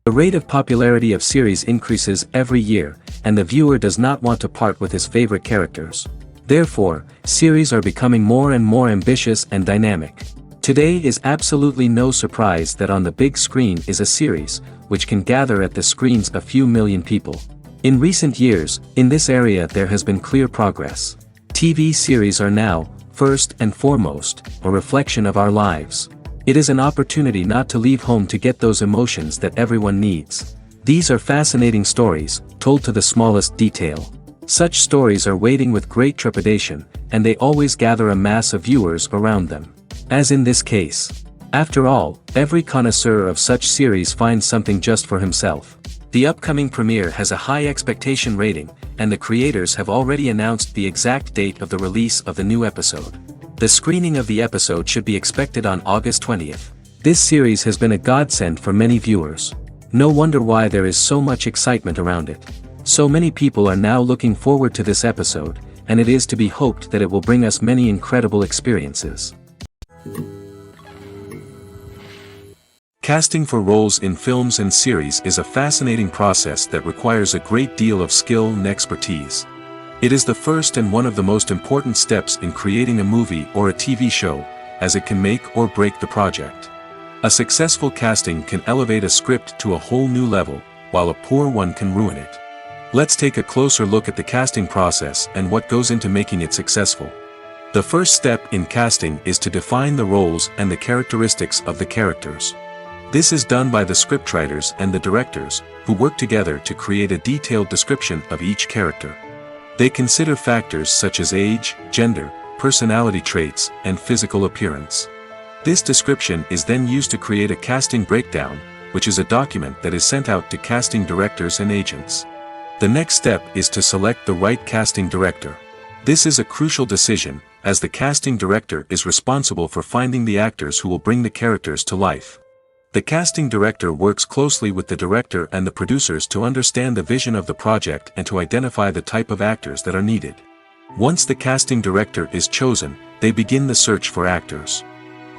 The rate of popularity of series increases every year, and the viewer does not want to part with his favorite characters. Therefore, series are becoming more and more ambitious and dynamic. Today is absolutely no surprise that on the big screen is a series, which can gather at the screens a few million people. In recent years, in this area there has been clear progress. TV series are now, first and foremost, a reflection of our lives. It is an opportunity not to leave home to get those emotions that everyone needs. These are fascinating stories, told to the smallest detail. Such stories are waiting with great trepidation, and they always gather a mass of viewers around them. As in this case. After all, every connoisseur of such series finds something just for himself. The upcoming premiere has a high expectation rating, and the creators have already announced the exact date of the release of the new episode. The screening of the episode should be expected on August 20th. This series has been a godsend for many viewers. No wonder why there is so much excitement around it. So many people are now looking forward to this episode, and it is to be hoped that it will bring us many incredible experiences. Casting for roles in films and series is a fascinating process that requires a great deal of skill and expertise. It is the first and one of the most important steps in creating a movie or a TV show, as it can make or break the project. A successful casting can elevate a script to a whole new level, while a poor one can ruin it. Let's take a closer look at the casting process and what goes into making it successful. The first step in casting is to define the roles and the characteristics of the characters. This is done by the scriptwriters and the directors, who work together to create a detailed description of each character. They consider factors such as age, gender, personality traits, and physical appearance. This description is then used to create a casting breakdown, which is a document that is sent out to casting directors and agents. The next step is to select the right casting director. This is a crucial decision, as the casting director is responsible for finding the actors who will bring the characters to life. The casting director works closely with the director and the producers to understand the vision of the project and to identify the type of actors that are needed. Once the casting director is chosen, they begin the search for actors.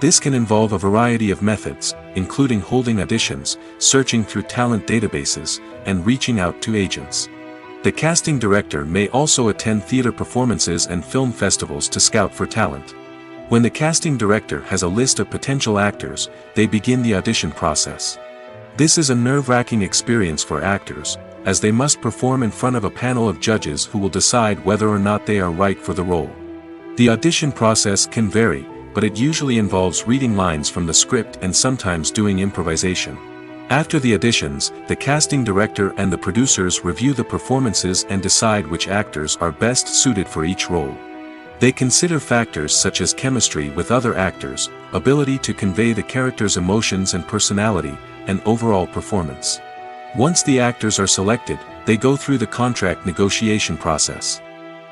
This can involve a variety of methods, including holding auditions, searching through talent databases, and reaching out to agents. The casting director may also attend theater performances and film festivals to scout for talent. When the casting director has a list of potential actors, they begin the audition process. This is a nerve-wracking experience for actors, as they must perform in front of a panel of judges who will decide whether or not they are right for the role. The audition process can vary, but it usually involves reading lines from the script and sometimes doing improvisation. After the auditions, the casting director and the producers review the performances and decide which actors are best suited for each role. They consider factors such as chemistry with other actors, ability to convey the character's emotions and personality, and overall performance. Once the actors are selected, they go through the contract negotiation process.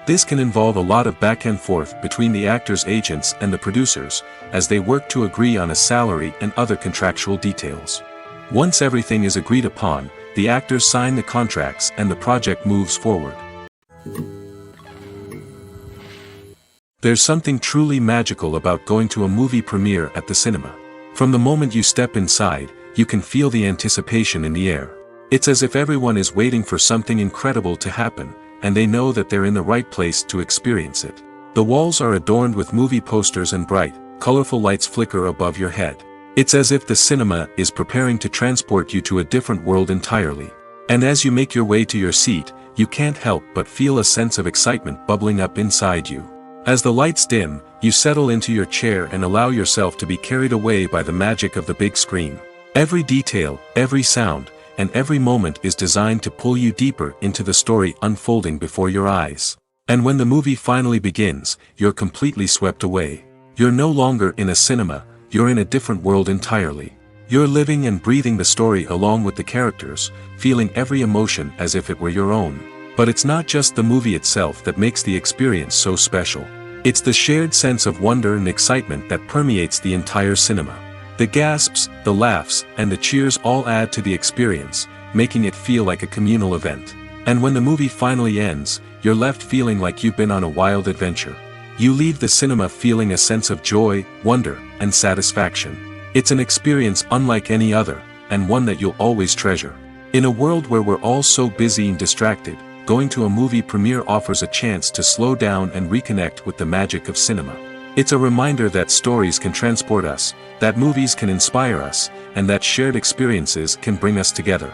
This can involve a lot of back and forth between the actors' agents and the producers, as they work to agree on a salary and other contractual details. Once everything is agreed upon, the actors sign the contracts and the project moves forward. There's something truly magical about going to a movie premiere at the cinema. From the moment you step inside, you can feel the anticipation in the air. It's as if everyone is waiting for something incredible to happen, and they know that they're in the right place to experience it. The walls are adorned with movie posters and bright, colorful lights flicker above your head. It's as if the cinema is preparing to transport you to a different world entirely. And as you make your way to your seat, you can't help but feel a sense of excitement bubbling up inside you. As the lights dim, you settle into your chair and allow yourself to be carried away by the magic of the big screen. Every detail, every sound, and every moment is designed to pull you deeper into the story unfolding before your eyes. And when the movie finally begins, you're completely swept away. You're no longer in a cinema, you're in a different world entirely. You're living and breathing the story along with the characters, feeling every emotion as if it were your own. But it's not just the movie itself that makes the experience so special. It's the shared sense of wonder and excitement that permeates the entire cinema. The gasps, the laughs, and the cheers all add to the experience, making it feel like a communal event. And when the movie finally ends, you're left feeling like you've been on a wild adventure. You leave the cinema feeling a sense of joy, wonder, and satisfaction. It's an experience unlike any other, and one that you'll always treasure. In a world where we're all so busy and distracted, going to a movie premiere offers a chance to slow down and reconnect with the magic of cinema. It's a reminder that stories can transport us, that movies can inspire us, and that shared experiences can bring us together.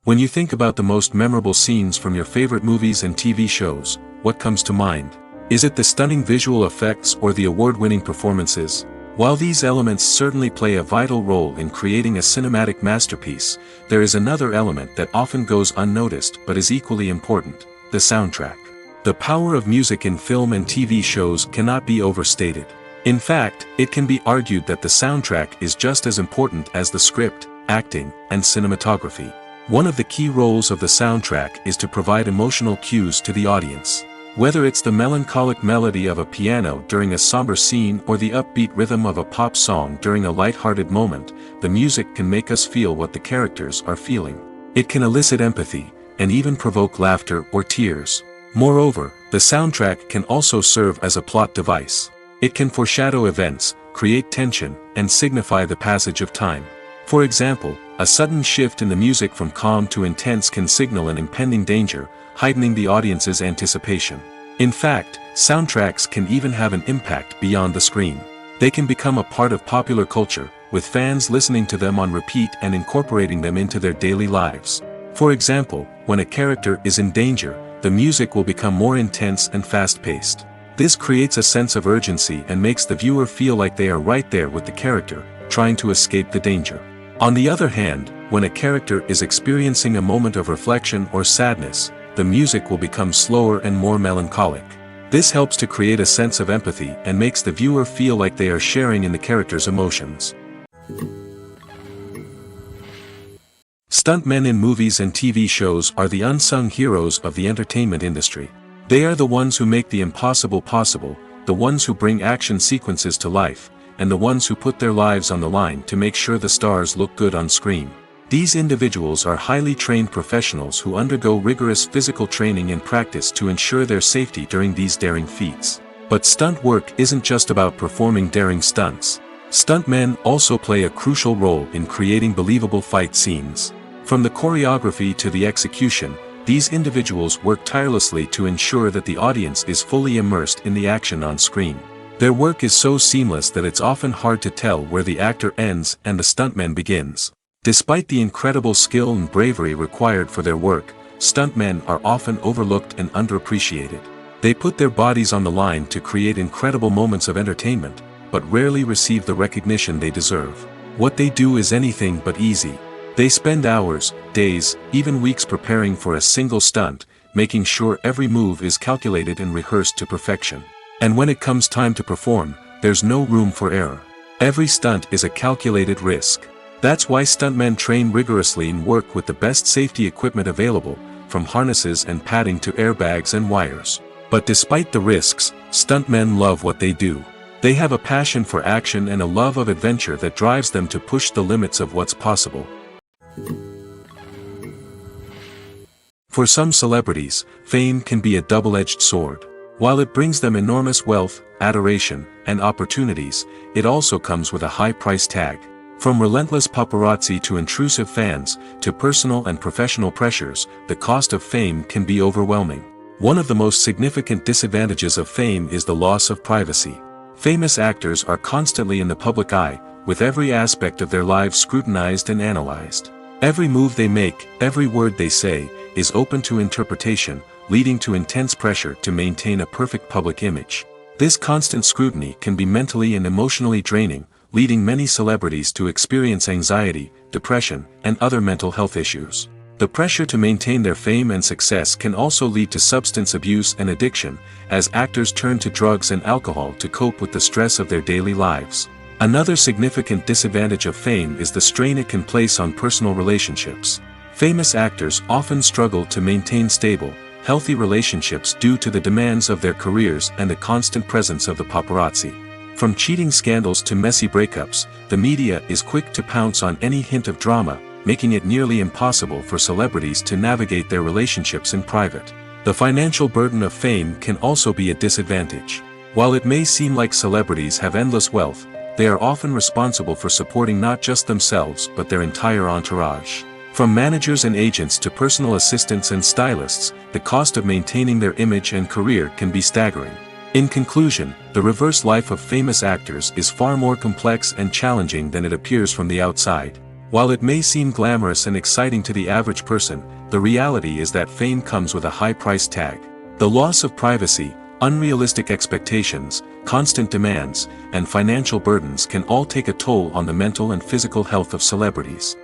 When you think about the most memorable scenes from your favorite movies and TV shows, what comes to mind? Is it the stunning visual effects or the award-winning performances? While these elements certainly play a vital role in creating a cinematic masterpiece, there is another element that often goes unnoticed but is equally important: the soundtrack. The power of music in film and TV shows cannot be overstated. In fact, it can be argued that the soundtrack is just as important as the script, acting, and cinematography. One of the key roles of the soundtrack is to provide emotional cues to the audience. Whether it's the melancholic melody of a piano during a somber scene or the upbeat rhythm of a pop song during a light-hearted moment, the music can make us feel what the characters are feeling. It can elicit empathy, and even provoke laughter or tears. Moreover, the soundtrack can also serve as a plot device. It can foreshadow events, create tension, and signify the passage of time. For example, a sudden shift in the music from calm to intense can signal an impending danger, heightening the audience's anticipation. In fact, soundtracks can even have an impact beyond the screen. They can become a part of popular culture, with fans listening to them on repeat and incorporating them into their daily lives. For example, when a character is in danger, the music will become more intense and fast-paced. This creates a sense of urgency and makes the viewer feel like they are right there with the character, trying to escape the danger. On the other hand, when a character is experiencing a moment of reflection or sadness, the music will become slower and more melancholic. This helps to create a sense of empathy and makes the viewer feel like they are sharing in the character's emotions. Stuntmen in movies and TV shows are the unsung heroes of the entertainment industry. They are the ones who make the impossible possible, the ones who bring action sequences to life, and the ones who put their lives on the line to make sure the stars look good on screen. These individuals are highly trained professionals who undergo rigorous physical training and practice to ensure their safety during these daring feats. But stunt work isn't just about performing daring stunts. Stuntmen also play a crucial role in creating believable fight scenes. From the choreography to the execution, these individuals work tirelessly to ensure that the audience is fully immersed in the action on screen. Their work is so seamless that it's often hard to tell where the actor ends and the stuntman begins. Despite the incredible skill and bravery required for their work, stuntmen are often overlooked and underappreciated. They put their bodies on the line to create incredible moments of entertainment, but rarely receive the recognition they deserve. What they do is anything but easy. They spend hours, days, even weeks preparing for a single stunt, making sure every move is calculated and rehearsed to perfection. And when it comes time to perform, there's no room for error. Every stunt is a calculated risk. That's why stuntmen train rigorously and work with the best safety equipment available, from harnesses and padding to airbags and wires. But despite the risks, stuntmen love what they do. They have a passion for action and a love of adventure that drives them to push the limits of what's possible. For some celebrities, fame can be a double-edged sword. While it brings them enormous wealth, adoration, and opportunities, it also comes with a high price tag. From relentless paparazzi to intrusive fans, to personal and professional pressures, the cost of fame can be overwhelming. One of the most significant disadvantages of fame is the loss of privacy. Famous actors are constantly in the public eye, with every aspect of their lives scrutinized and analyzed. Every move they make, every word they say, is open to interpretation, leading to intense pressure to maintain a perfect public image. This constant scrutiny can be mentally and emotionally draining, leading many celebrities to experience anxiety, depression, and other mental health issues. The pressure to maintain their fame and success can also lead to substance abuse and addiction, as actors turn to drugs and alcohol to cope with the stress of their daily lives. Another significant disadvantage of fame is the strain it can place on personal relationships. Famous actors often struggle to maintain stable, healthy relationships due to the demands of their careers and the constant presence of the paparazzi. From cheating scandals to messy breakups, the media is quick to pounce on any hint of drama, making it nearly impossible for celebrities to navigate their relationships in private. The financial burden of fame can also be a disadvantage. While it may seem like celebrities have endless wealth, they are often responsible for supporting not just themselves but their entire entourage. From managers and agents to personal assistants and stylists, the cost of maintaining their image and career can be staggering. In conclusion, the reverse life of famous actors is far more complex and challenging than it appears from the outside. While it may seem glamorous and exciting to the average person, the reality is that fame comes with a high price tag. The loss of privacy, unrealistic expectations, constant demands, and financial burdens can all take a toll on the mental and physical health of celebrities.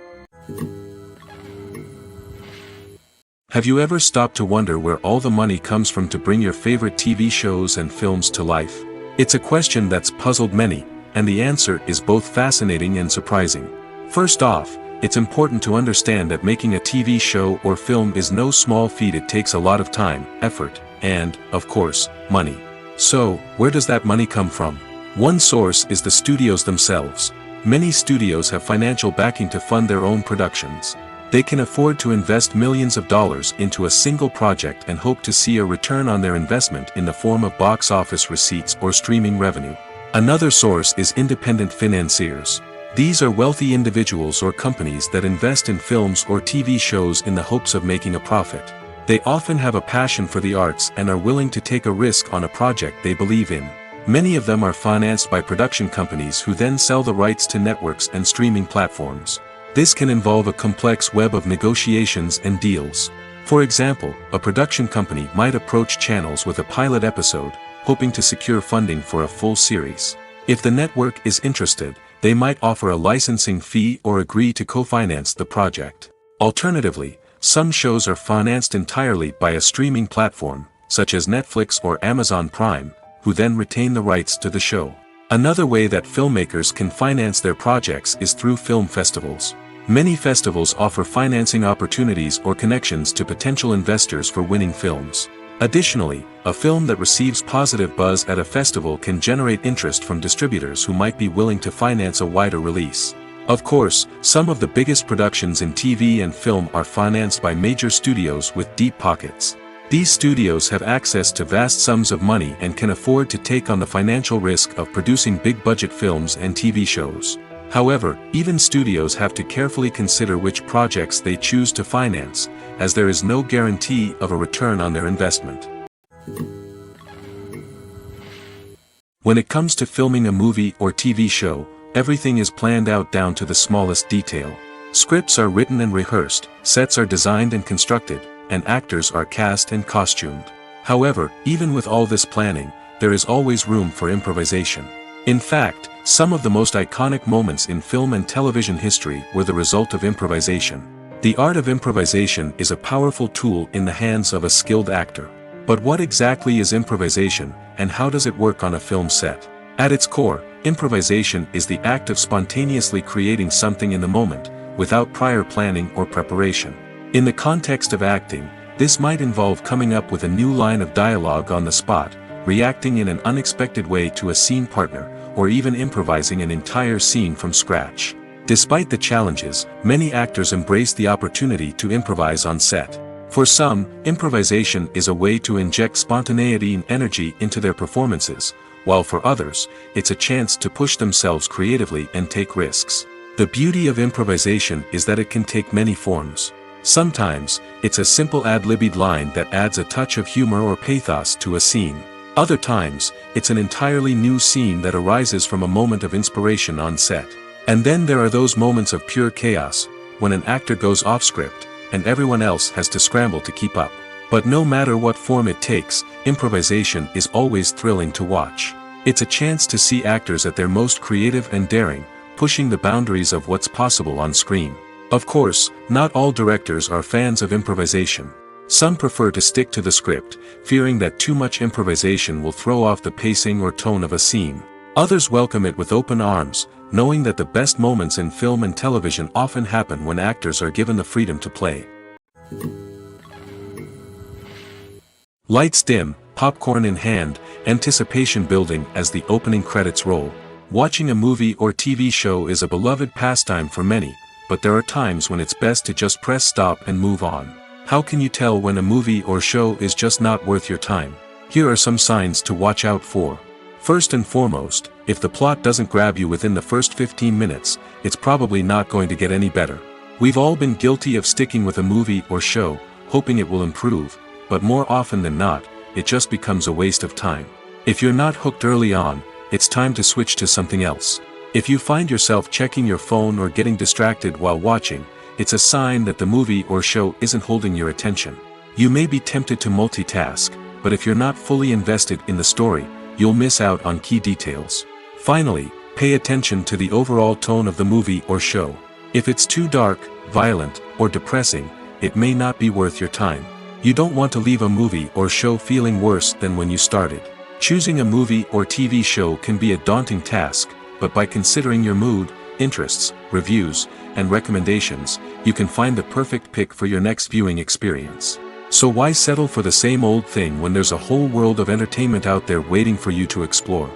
Have you ever stopped to wonder where all the money comes from to bring your favorite TV shows and films to life? It's a question that's puzzled many, and the answer is both fascinating and surprising. First off, it's important to understand that making a TV show or film is no small feat. It takes a lot of time, effort, and, of course, money. So, where does that money come from? One source is the studios themselves. Many studios have financial backing to fund their own productions. They can afford to invest millions of dollars into a single project and hope to see a return on their investment in the form of box office receipts or streaming revenue. Another source is independent financiers. These are wealthy individuals or companies that invest in films or TV shows in the hopes of making a profit. They often have a passion for the arts and are willing to take a risk on a project they believe in. Many of them are financed by production companies who then sell the rights to networks and streaming platforms. This can involve a complex web of negotiations and deals. For example, a production company might approach channels with a pilot episode, hoping to secure funding for a full series. If the network is interested, they might offer a licensing fee or agree to co-finance the project. Alternatively, some shows are financed entirely by a streaming platform, such as Netflix or Amazon Prime, who then retain the rights to the show. Another way that filmmakers can finance their projects is through film festivals. Many festivals offer financing opportunities or connections to potential investors for winning films. Additionally, a film that receives positive buzz at a festival can generate interest from distributors who might be willing to finance a wider release. Of course, some of the biggest productions in TV and film are financed by major studios with deep pockets. These studios have access to vast sums of money and can afford to take on the financial risk of producing big-budget films and TV shows. However, even studios have to carefully consider which projects they choose to finance, as there is no guarantee of a return on their investment. When it comes to filming a movie or TV show, everything is planned out down to the smallest detail. Scripts are written and rehearsed, sets are designed and constructed, and actors are cast and costumed. However, even with all this planning, there is always room for improvisation. In fact, some of the most iconic moments in film and television history were the result of improvisation. The art of improvisation is a powerful tool in the hands of a skilled actor. But what exactly is improvisation, and how does it work on a film set? At its core, improvisation is the act of spontaneously creating something in the moment, without prior planning or preparation. In the context of acting, this might involve coming up with a new line of dialogue on the spot, reacting in an unexpected way to a scene partner, or even improvising an entire scene from scratch. Despite the challenges, many actors embrace the opportunity to improvise on set. For some, improvisation is a way to inject spontaneity and energy into their performances, while for others, it's a chance to push themselves creatively and take risks. The beauty of improvisation is that it can take many forms. Sometimes, it's a simple ad-libbed line that adds a touch of humor or pathos to a scene. Other times, it's an entirely new scene that arises from a moment of inspiration on set. And then there are those moments of pure chaos, when an actor goes off script, and everyone else has to scramble to keep up. But no matter what form it takes, improvisation is always thrilling to watch. It's a chance to see actors at their most creative and daring, pushing the boundaries of what's possible on screen. Of course, not all directors are fans of improvisation. Some prefer to stick to the script, fearing that too much improvisation will throw off the pacing or tone of a scene. Others welcome it with open arms, knowing that the best moments in film and television often happen when actors are given the freedom to play. Lights dim, popcorn in hand, anticipation building as the opening credits roll. Watching a movie or TV show is a beloved pastime for many, but there are times when it's best to just press stop and move on. How can you tell when a movie or show is just not worth your time? Here are some signs to watch out for. First and foremost, if the plot doesn't grab you within the first 15 minutes, it's probably not going to get any better. We've all been guilty of sticking with a movie or show, hoping it will improve, but more often than not, it just becomes a waste of time. If you're not hooked early on, it's time to switch to something else. If you find yourself checking your phone or getting distracted while watching, it's a sign that the movie or show isn't holding your attention. You may be tempted to multitask, but if you're not fully invested in the story, you'll miss out on key details. Finally, pay attention to the overall tone of the movie or show. If it's too dark, violent, or depressing, it may not be worth your time. You don't want to leave a movie or show feeling worse than when you started. Choosing a movie or TV show can be a daunting task, but by considering your mood, interests, reviews, and recommendations, you can find the perfect pick for your next viewing experience. So why settle for the same old thing when there's a whole world of entertainment out there waiting for you to explore?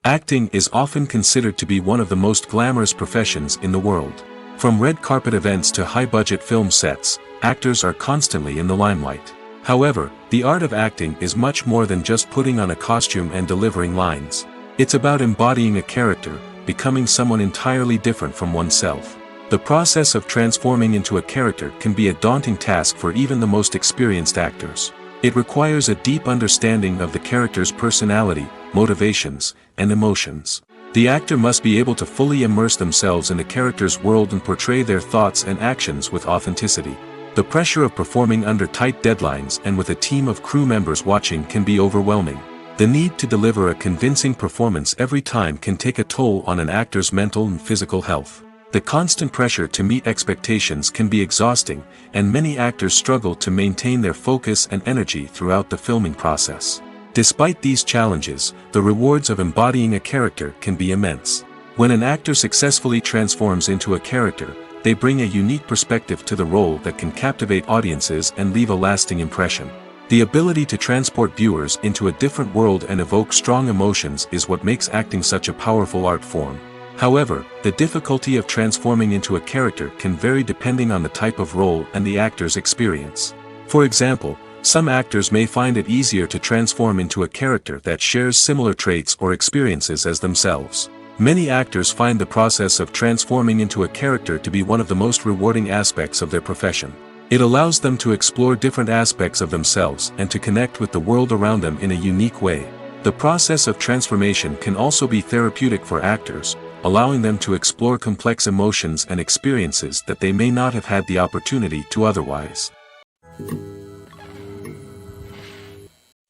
Acting is often considered to be one of the most glamorous professions in the world. From red carpet events to high-budget film sets, actors are constantly in the limelight. However, the art of acting is much more than just putting on a costume and delivering lines. It's about embodying a character, becoming someone entirely different from oneself. The process of transforming into a character can be a daunting task for even the most experienced actors. It requires a deep understanding of the character's personality, motivations, and emotions. The actor must be able to fully immerse themselves in the character's world and portray their thoughts and actions with authenticity. The pressure of performing under tight deadlines and with a team of crew members watching can be overwhelming. The need to deliver a convincing performance every time can take a toll on an actor's mental and physical health. The constant pressure to meet expectations can be exhausting, and many actors struggle to maintain their focus and energy throughout the filming process. Despite these challenges, the rewards of embodying a character can be immense. When an actor successfully transforms into a character, they bring a unique perspective to the role that can captivate audiences and leave a lasting impression. The ability to transport viewers into a different world and evoke strong emotions is what makes acting such a powerful art form. However, the difficulty of transforming into a character can vary depending on the type of role and the actor's experience. For example, some actors may find it easier to transform into a character that shares similar traits or experiences as themselves. Many actors find the process of transforming into a character to be one of the most rewarding aspects of their profession. It allows them to explore different aspects of themselves and to connect with the world around them in a unique way. The process of transformation can also be therapeutic for actors, allowing them to explore complex emotions and experiences that they may not have had the opportunity to otherwise.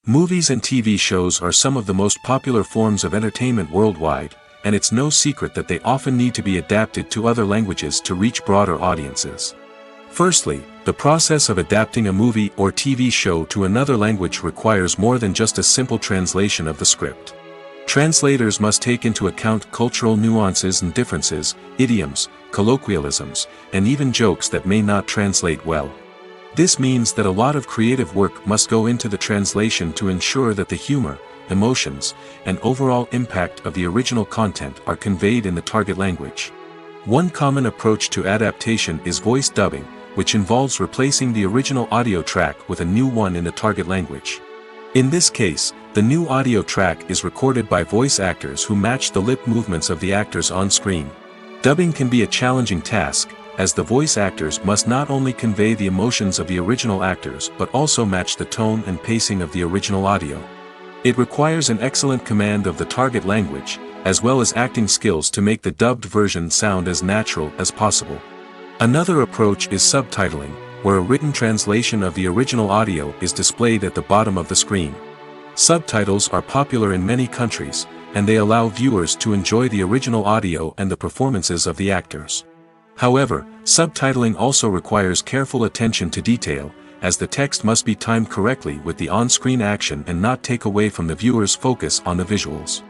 Movies and TV shows are some of the most popular forms of entertainment worldwide, and it's no secret that they often need to be adapted to other languages to reach broader audiences. Firstly, the process of adapting a movie or TV show to another language requires more than just a simple translation of the script. Translators must take into account cultural nuances and differences, idioms, colloquialisms, and even jokes that may not translate well. This means that a lot of creative work must go into the translation to ensure that the humor, emotions, and overall impact of the original content are conveyed in the target language. One common approach to adaptation is voice dubbing, which involves replacing the original audio track with a new one in the target language. In this case, the new audio track is recorded by voice actors who match the lip movements of the actors on screen. Dubbing can be a challenging task, as the voice actors must not only convey the emotions of the original actors but also match the tone and pacing of the original audio. It requires an excellent command of the target language, as well as acting skills to make the dubbed version sound as natural as possible. Another approach is subtitling, where a written translation of the original audio is displayed at the bottom of the screen. Subtitles are popular in many countries, and they allow viewers to enjoy the original audio and the performances of the actors. However, subtitling also requires careful attention to detail, as the text must be timed correctly with the on-screen action and not take away from the viewer's focus on the visuals.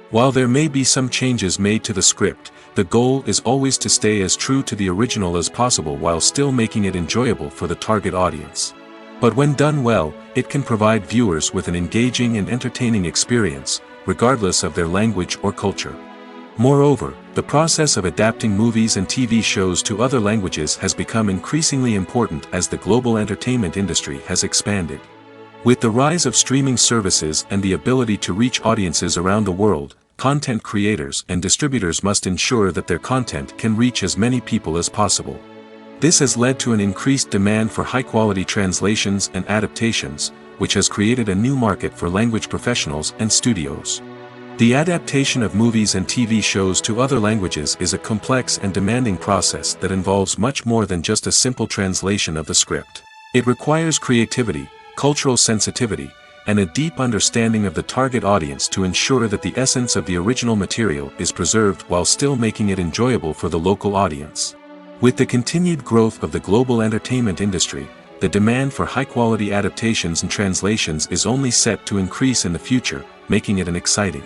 While there may be some changes made to the script, the goal is always to stay as true to the original as possible while still making it enjoyable for the target audience. But when done well, it can provide viewers with an engaging and entertaining experience, regardless of their language or culture. Moreover, the process of adapting movies and TV shows to other languages has become increasingly important as the global entertainment industry has expanded. With the rise of streaming services and the ability to reach audiences around the world, content creators and distributors must ensure that their content can reach as many people as possible. This has led to an increased demand for high-quality translations and adaptations, which has created a new market for language professionals and studios. The adaptation of movies and TV shows to other languages is a complex and demanding process that involves much more than just a simple translation of the script. It requires creativity, cultural sensitivity, and a deep understanding of the target audience to ensure that the essence of the original material is preserved while still making it enjoyable for the local audience. With the continued growth of the global entertainment industry, the demand for high-quality adaptations and translations is only set to increase in the future, making it an exciting.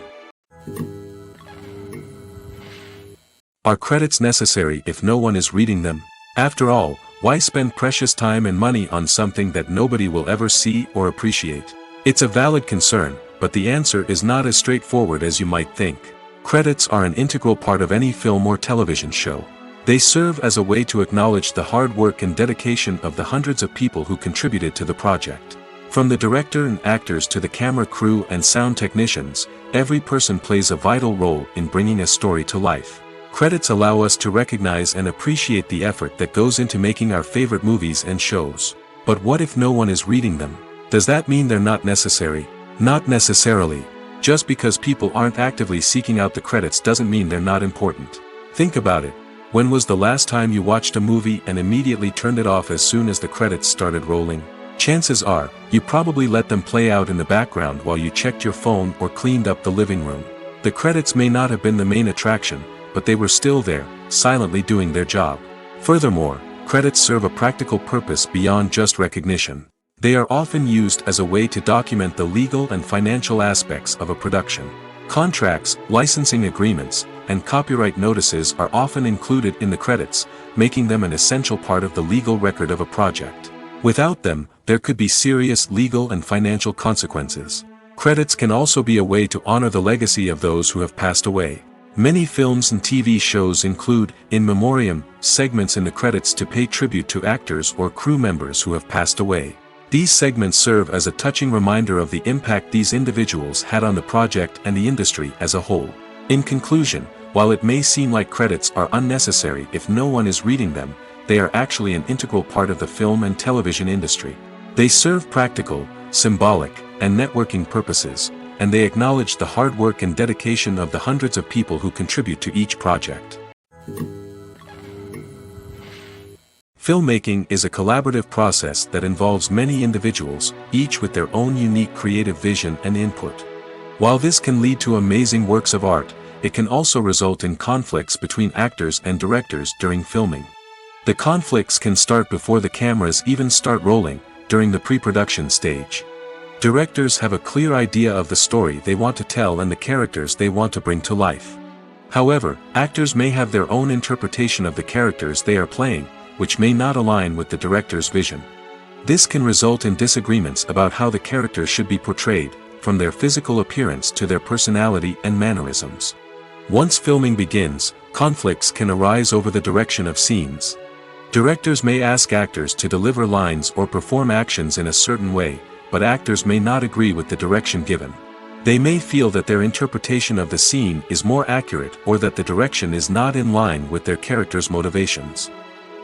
Are credits necessary if no one is reading them? After all, why spend precious time and money on something that nobody will ever see or appreciate? It's a valid concern, but the answer is not as straightforward as you might think. Credits are an integral part of any film or television show. They serve as a way to acknowledge the hard work and dedication of the hundreds of people who contributed to the project. From the director and actors to the camera crew and sound technicians, every person plays a vital role in bringing a story to life. Credits allow us to recognize and appreciate the effort that goes into making our favorite movies and shows. But what if no one is reading them? Does that mean they're not necessary? Not necessarily. Just because people aren't actively seeking out the credits doesn't mean they're not important. Think about it. When was the last time you watched a movie and immediately turned it off as soon as the credits started rolling? Chances are, you probably let them play out in the background while you checked your phone or cleaned up the living room. The credits may not have been the main attraction, but they were still there, silently doing their job. Furthermore, credits serve a practical purpose beyond just recognition. They are often used as a way to document the legal and financial aspects of a production. Contracts, licensing agreements, and copyright notices are often included in the credits, making them an essential part of the legal record of a project. Without them, there could be serious legal and financial consequences. Credits can also be a way to honor the legacy of those who have passed away. Many films and TV shows include, in memoriam, segments in the credits to pay tribute to actors or crew members who have passed away. These segments serve as a touching reminder of the impact these individuals had on the project and the industry as a whole. In conclusion, while it may seem like credits are unnecessary if no one is reading them, they are actually an integral part of the film and television industry. They serve practical, symbolic, and networking purposes, and they acknowledge the hard work and dedication of the hundreds of people who contribute to each project. Filmmaking is a collaborative process that involves many individuals, each with their own unique creative vision and input. While this can lead to amazing works of art, it can also result in conflicts between actors and directors during filming. The conflicts can start before the cameras even start rolling, during the pre-production stage. Directors have a clear idea of the story they want to tell and the characters they want to bring to life. However, actors may have their own interpretation of the characters they are playing, which may not align with the director's vision. This can result in disagreements about how the characters should be portrayed, from their physical appearance to their personality and mannerisms. Once filming begins, conflicts can arise over the direction of scenes. Directors may ask actors to deliver lines or perform actions in a certain way, but actors may not agree with the direction given. They may feel that their interpretation of the scene is more accurate or that the direction is not in line with their character's motivations.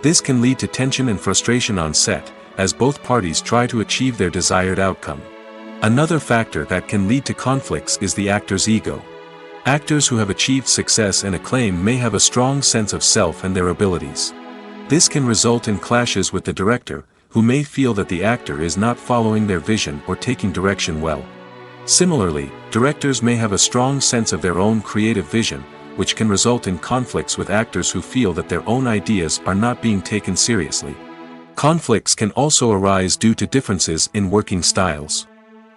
This can lead to tension and frustration on set, as both parties try to achieve their desired outcome. Another factor that can lead to conflicts is the actor's ego. Actors who have achieved success and acclaim may have a strong sense of self and their abilities. This can result in clashes with the director, who may feel that the actor is not following their vision or taking direction well. Similarly, directors may have a strong sense of their own creative vision, which can result in conflicts with actors who feel that their own ideas are not being taken seriously. Conflicts can also arise due to differences in working styles.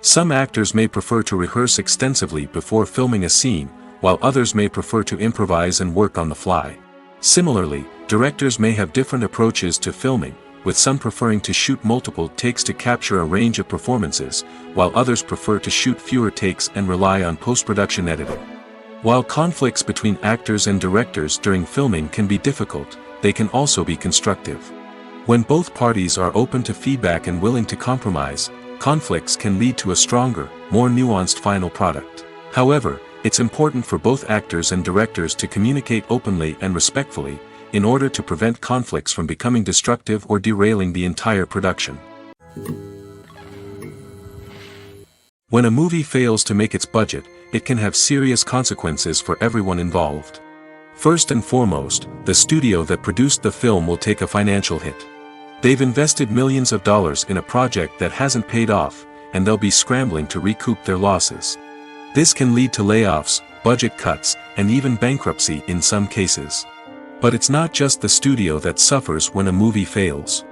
Some actors may prefer to rehearse extensively before filming a scene, while others may prefer to improvise and work on the fly. Similarly, directors may have different approaches to filming, with some preferring to shoot multiple takes to capture a range of performances, while others prefer to shoot fewer takes and rely on post-production editing. While conflicts between actors and directors during filming can be difficult, they can also be constructive. When both parties are open to feedback and willing to compromise, conflicts can lead to a stronger, more nuanced final product. However, it's important for both actors and directors to communicate openly and respectfully, in order to prevent conflicts from becoming destructive or derailing the entire production. When a movie fails to make its budget, it can have serious consequences for everyone involved. First and foremost, the studio that produced the film will take a financial hit. They've invested millions of dollars in a project that hasn't paid off, and they'll be scrambling to recoup their losses. This can lead to layoffs, budget cuts, and even bankruptcy in some cases. But it's not just the studio that suffers when a movie fails.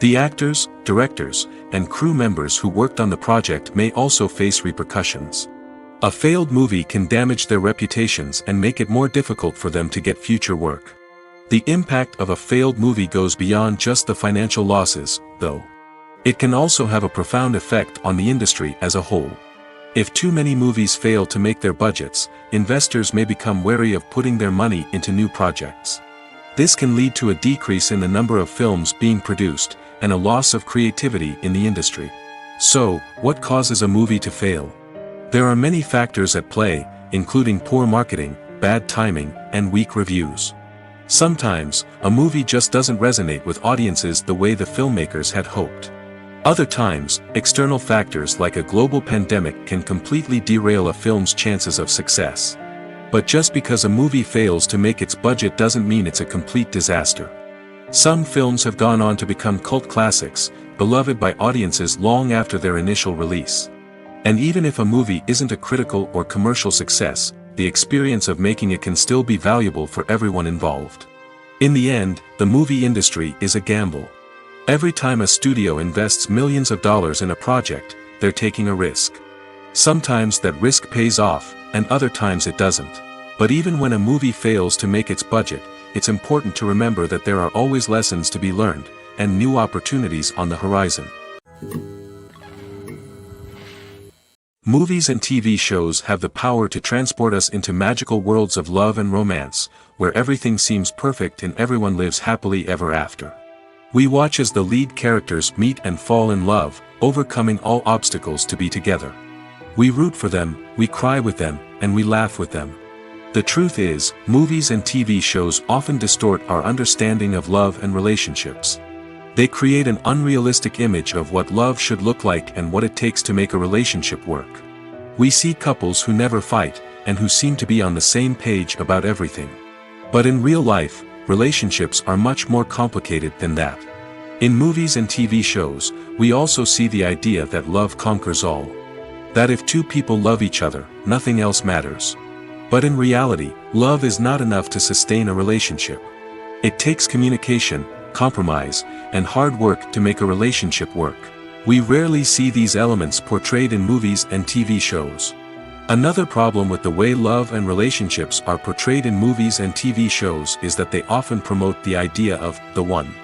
The actors, directors, and crew members who worked on the project may also face repercussions. A failed movie can damage their reputations and make it more difficult for them to get future work. The impact of a failed movie goes beyond just the financial losses, though. It can also have a profound effect on the industry as a whole. If too many movies fail to make their budgets, investors may become wary of putting their money into new projects. This can lead to a decrease in the number of films being produced, and a loss of creativity in the industry. So, what causes a movie to fail? There are many factors at play, including poor marketing, bad timing, and weak reviews. Sometimes, a movie just doesn't resonate with audiences the way the filmmakers had hoped. Other times, external factors like a global pandemic can completely derail a film's chances of success. But just because a movie fails to make its budget doesn't mean it's a complete disaster. Some films have gone on to become cult classics, beloved by audiences long after their initial release. And even if a movie isn't a critical or commercial success, the experience of making it can still be valuable for everyone involved. In the end, the movie industry is a gamble. Every time a studio invests millions of dollars in a project, they're taking a risk. Sometimes that risk pays off, and other times it doesn't. But even when a movie fails to make its budget, it's important to remember that there are always lessons to be learned, and new opportunities on the horizon. Movies and TV shows have the power to transport us into magical worlds of love and romance, where everything seems perfect and everyone lives happily ever after. We watch as the lead characters meet and fall in love, overcoming all obstacles to be together. We root for them, we cry with them, and we laugh with them. The truth is, movies and TV shows often distort our understanding of love and relationships. They create an unrealistic image of what love should look like and what it takes to make a relationship work. We see couples who never fight, and who seem to be on the same page about everything. But in real life, relationships are much more complicated than that. In movies and TV shows, we also see the idea that love conquers all. That if two people love each other, nothing else matters. But in reality, love is not enough to sustain a relationship. It takes communication, compromise, and hard work to make a relationship work. We rarely see these elements portrayed in movies and TV shows. Another problem with the way love and relationships are portrayed in movies and TV shows is that they often promote the idea of the one.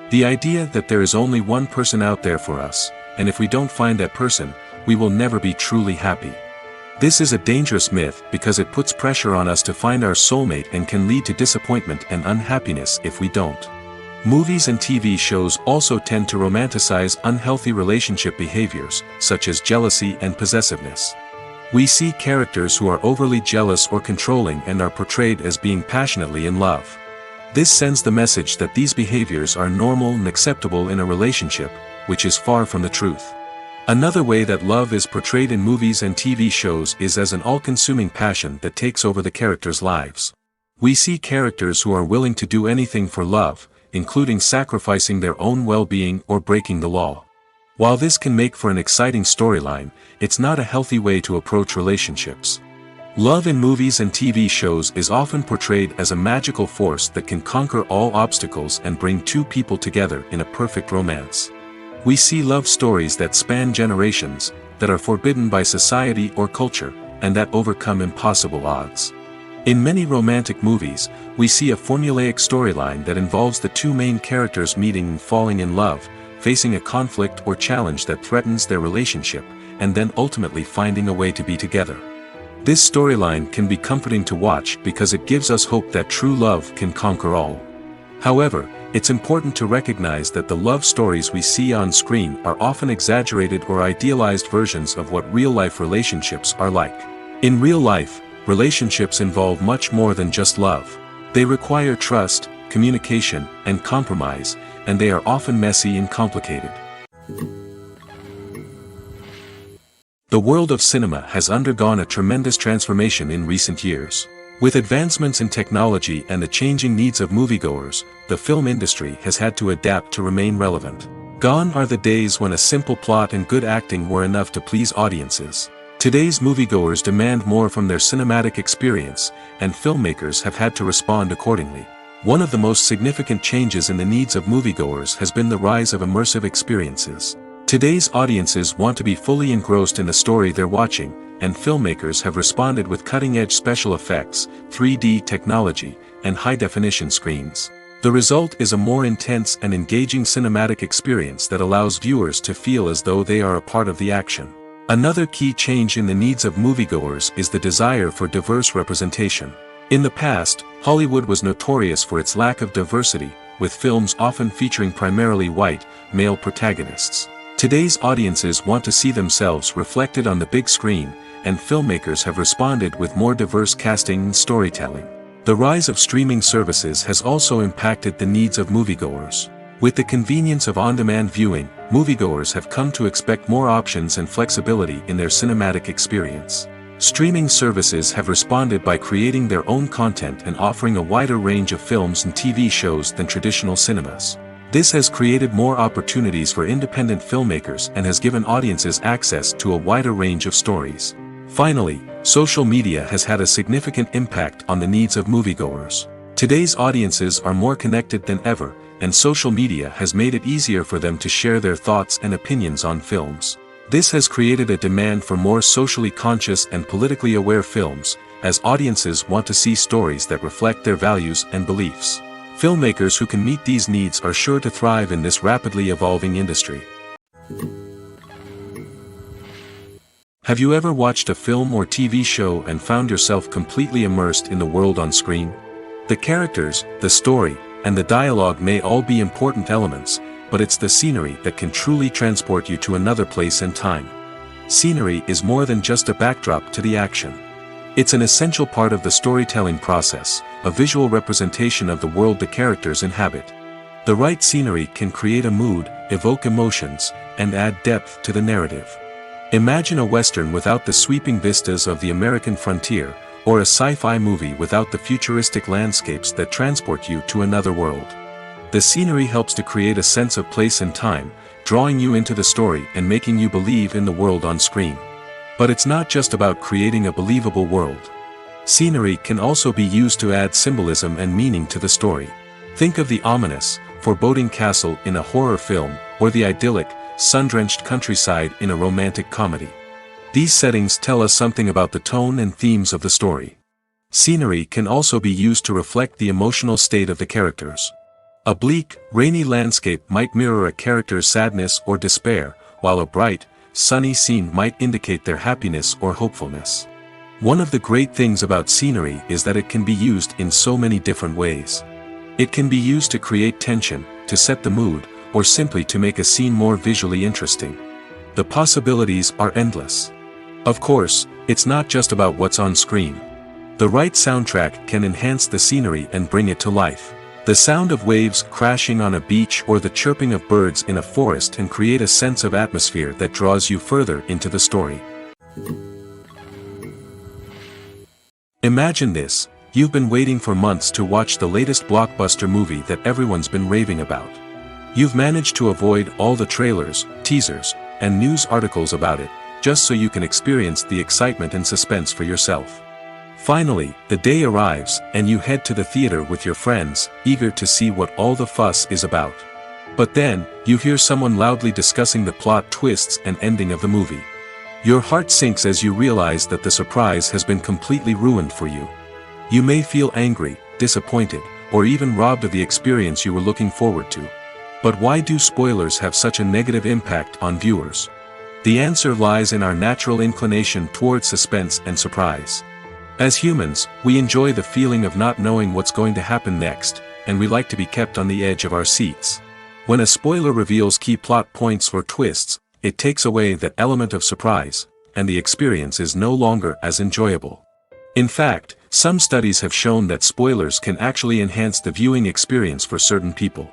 The idea that there is only one person out there for us, and if we don't find that person, we will never be truly happy. This is a dangerous myth because it puts pressure on us to find our soulmate and can lead to disappointment and unhappiness if we don't. Movies and TV shows also tend to romanticize unhealthy relationship behaviors, such as jealousy and possessiveness. We see characters who are overly jealous or controlling and are portrayed as being passionately in love. This sends the message that these behaviors are normal and acceptable in a relationship, which is far from the truth. Another way that love is portrayed in movies and TV shows is as an all-consuming passion that takes over the characters' lives. We see characters who are willing to do anything for love, including sacrificing their own well-being or breaking the law. While this can make for an exciting storyline, it's not a healthy way to approach relationships. Love in movies and TV shows is often portrayed as a magical force that can conquer all obstacles and bring two people together in a perfect romance. We see love stories that span generations, that are forbidden by society or culture, and that overcome impossible odds. In many romantic movies, we see a formulaic storyline that involves the two main characters meeting and falling in love, facing a conflict or challenge that threatens their relationship, and then ultimately finding a way to be together. This storyline can be comforting to watch because it gives us hope that true love can conquer all. However, it's important to recognize that the love stories we see on screen are often exaggerated or idealized versions of what real-life relationships are like. In real life, relationships involve much more than just love. They require trust, communication, and compromise, and they are often messy and complicated. The world of cinema has undergone a tremendous transformation in recent years. With advancements in technology and the changing needs of moviegoers, the film industry has had to adapt to remain relevant. Gone are the days when a simple plot and good acting were enough to please audiences. Today's moviegoers demand more from their cinematic experience, and filmmakers have had to respond accordingly. One of the most significant changes in the needs of moviegoers has been the rise of immersive experiences. Today's audiences want to be fully engrossed in the story they're watching, and filmmakers have responded with cutting-edge special effects, 3D technology, and high-definition screens. The result is a more intense and engaging cinematic experience that allows viewers to feel as though they are a part of the action. Another key change in the needs of moviegoers is the desire for diverse representation. In the past, Hollywood was notorious for its lack of diversity, with films often featuring primarily white, male protagonists. Today's audiences want to see themselves reflected on the big screen, and filmmakers have responded with more diverse casting and storytelling. The rise of streaming services has also impacted the needs of moviegoers. With the convenience of on-demand viewing, moviegoers have come to expect more options and flexibility in their cinematic experience. Streaming services have responded by creating their own content and offering a wider range of films and TV shows than traditional cinemas. This has created more opportunities for independent filmmakers and has given audiences access to a wider range of stories. Finally, social media has had a significant impact on the needs of moviegoers. Today's audiences are more connected than ever, and social media has made it easier for them to share their thoughts and opinions on films. This has created a demand for more socially conscious and politically aware films, as audiences want to see stories that reflect their values and beliefs. Filmmakers who can meet these needs are sure to thrive in this rapidly evolving industry. Have you ever watched a film or TV show and found yourself completely immersed in the world on screen? The characters, the story, and the dialogue may all be important elements, but it's the scenery that can truly transport you to another place and time. Scenery is more than just a backdrop to the action. It's an essential part of the storytelling process, a visual representation of the world the characters inhabit. The right scenery can create a mood, evoke emotions, and add depth to the narrative. Imagine a Western without the sweeping vistas of the American frontier, or a sci-fi movie without the futuristic landscapes that transport you to another world. The scenery helps to create a sense of place and time, drawing you into the story and making you believe in the world on screen. But it's not just about creating a believable world. Scenery can also be used to add symbolism and meaning to the story. Think of the ominous, foreboding castle in a horror film, or the idyllic, sun-drenched countryside in a romantic comedy. These settings tell us something about the tone and themes of the story. Scenery can also be used to reflect the emotional state of the characters. A bleak, rainy landscape might mirror a character's sadness or despair, while a bright, sunny scene might indicate their happiness or hopefulness. One of the great things about scenery is that it can be used in so many different ways. It can be used to create tension, to set the mood, or simply to make a scene more visually interesting. The possibilities are endless. Of course, it's not just about what's on screen. The right soundtrack can enhance the scenery and bring it to life. The sound of waves crashing on a beach or the chirping of birds in a forest can create a sense of atmosphere that draws you further into the story. Imagine this: you've been waiting for months to watch the latest blockbuster movie that everyone's been raving about. You've managed to avoid all the trailers, teasers, and news articles about it, just so you can experience the excitement and suspense for yourself. Finally, the day arrives, and you head to the theater with your friends, eager to see what all the fuss is about. But then, you hear someone loudly discussing the plot twists and ending of the movie. Your heart sinks as you realize that the surprise has been completely ruined for you. You may feel angry, disappointed, or even robbed of the experience you were looking forward to. But why do spoilers have such a negative impact on viewers? The answer lies in our natural inclination towards suspense and surprise. As humans, we enjoy the feeling of not knowing what's going to happen next, and we like to be kept on the edge of our seats. When a spoiler reveals key plot points or twists, it takes away that element of surprise, and the experience is no longer as enjoyable. In fact, some studies have shown that spoilers can actually enhance the viewing experience for certain people.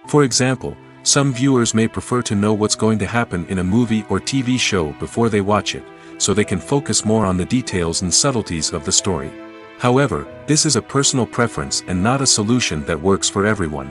For example, some viewers may prefer to know what's going to happen in a movie or TV show before they watch it, so they can focus more on the details and subtleties of the story. However, this is a personal preference and not a solution that works for everyone.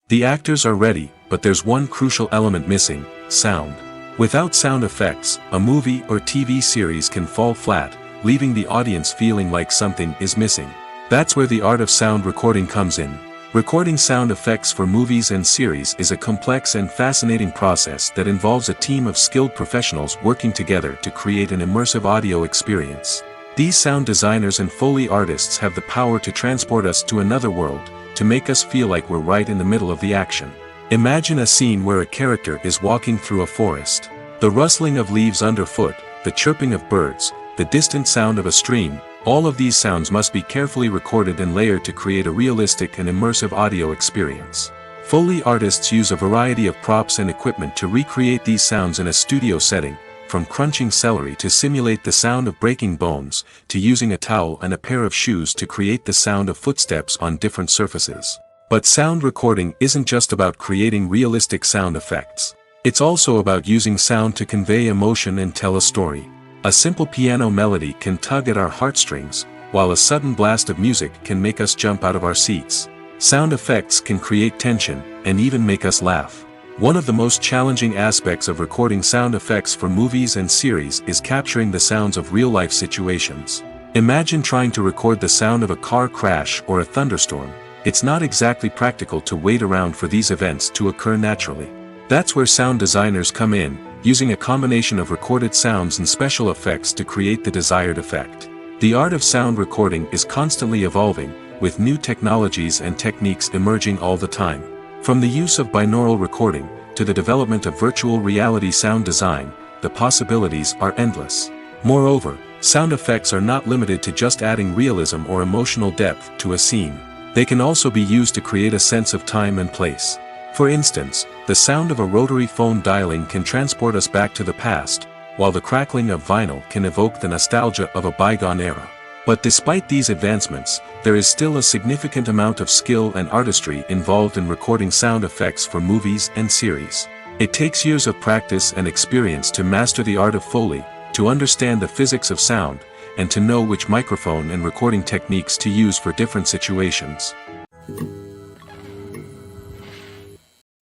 The actors are ready, but there's one crucial element missing: sound. Without sound effects, a movie or TV series can fall flat, leaving the audience feeling like something is missing. That's where the art of sound recording comes in. Recording sound effects for movies and series is a complex and fascinating process that involves a team of skilled professionals working together to create an immersive audio experience. These sound designers and Foley artists have the power to transport us to another world, to make us feel like we're right in the middle of the action. Imagine a scene where a character is walking through a forest. The rustling of leaves underfoot, the chirping of birds, the distant sound of a stream, all of these sounds must be carefully recorded and layered to create a realistic and immersive audio experience. Foley artists use a variety of props and equipment to recreate these sounds in a studio setting, from crunching celery to simulate the sound of breaking bones, to using a towel and a pair of shoes to create the sound of footsteps on different surfaces. But sound recording isn't just about creating realistic sound effects. It's also about using sound to convey emotion and tell a story. A simple piano melody can tug at our heartstrings, while a sudden blast of music can make us jump out of our seats. Sound effects can create tension, and even make us laugh. One of the most challenging aspects of recording sound effects for movies and series is capturing the sounds of real-life situations. Imagine trying to record the sound of a car crash or a thunderstorm. It's not exactly practical to wait around for these events to occur naturally. That's where sound designers come in, using a combination of recorded sounds and special effects to create the desired effect. The art of sound recording is constantly evolving, with new technologies and techniques emerging all the time. From the use of binaural recording, to the development of virtual reality sound design, the possibilities are endless. Moreover, sound effects are not limited to just adding realism or emotional depth to a scene. They can also be used to create a sense of time and place. For instance, the sound of a rotary phone dialing can transport us back to the past, while the crackling of vinyl can evoke the nostalgia of a bygone era. But despite these advancements, there is still a significant amount of skill and artistry involved in recording sound effects for movies and series. It takes years of practice and experience to master the art of Foley, to understand the physics of sound, and to know which microphone and recording techniques to use for different situations.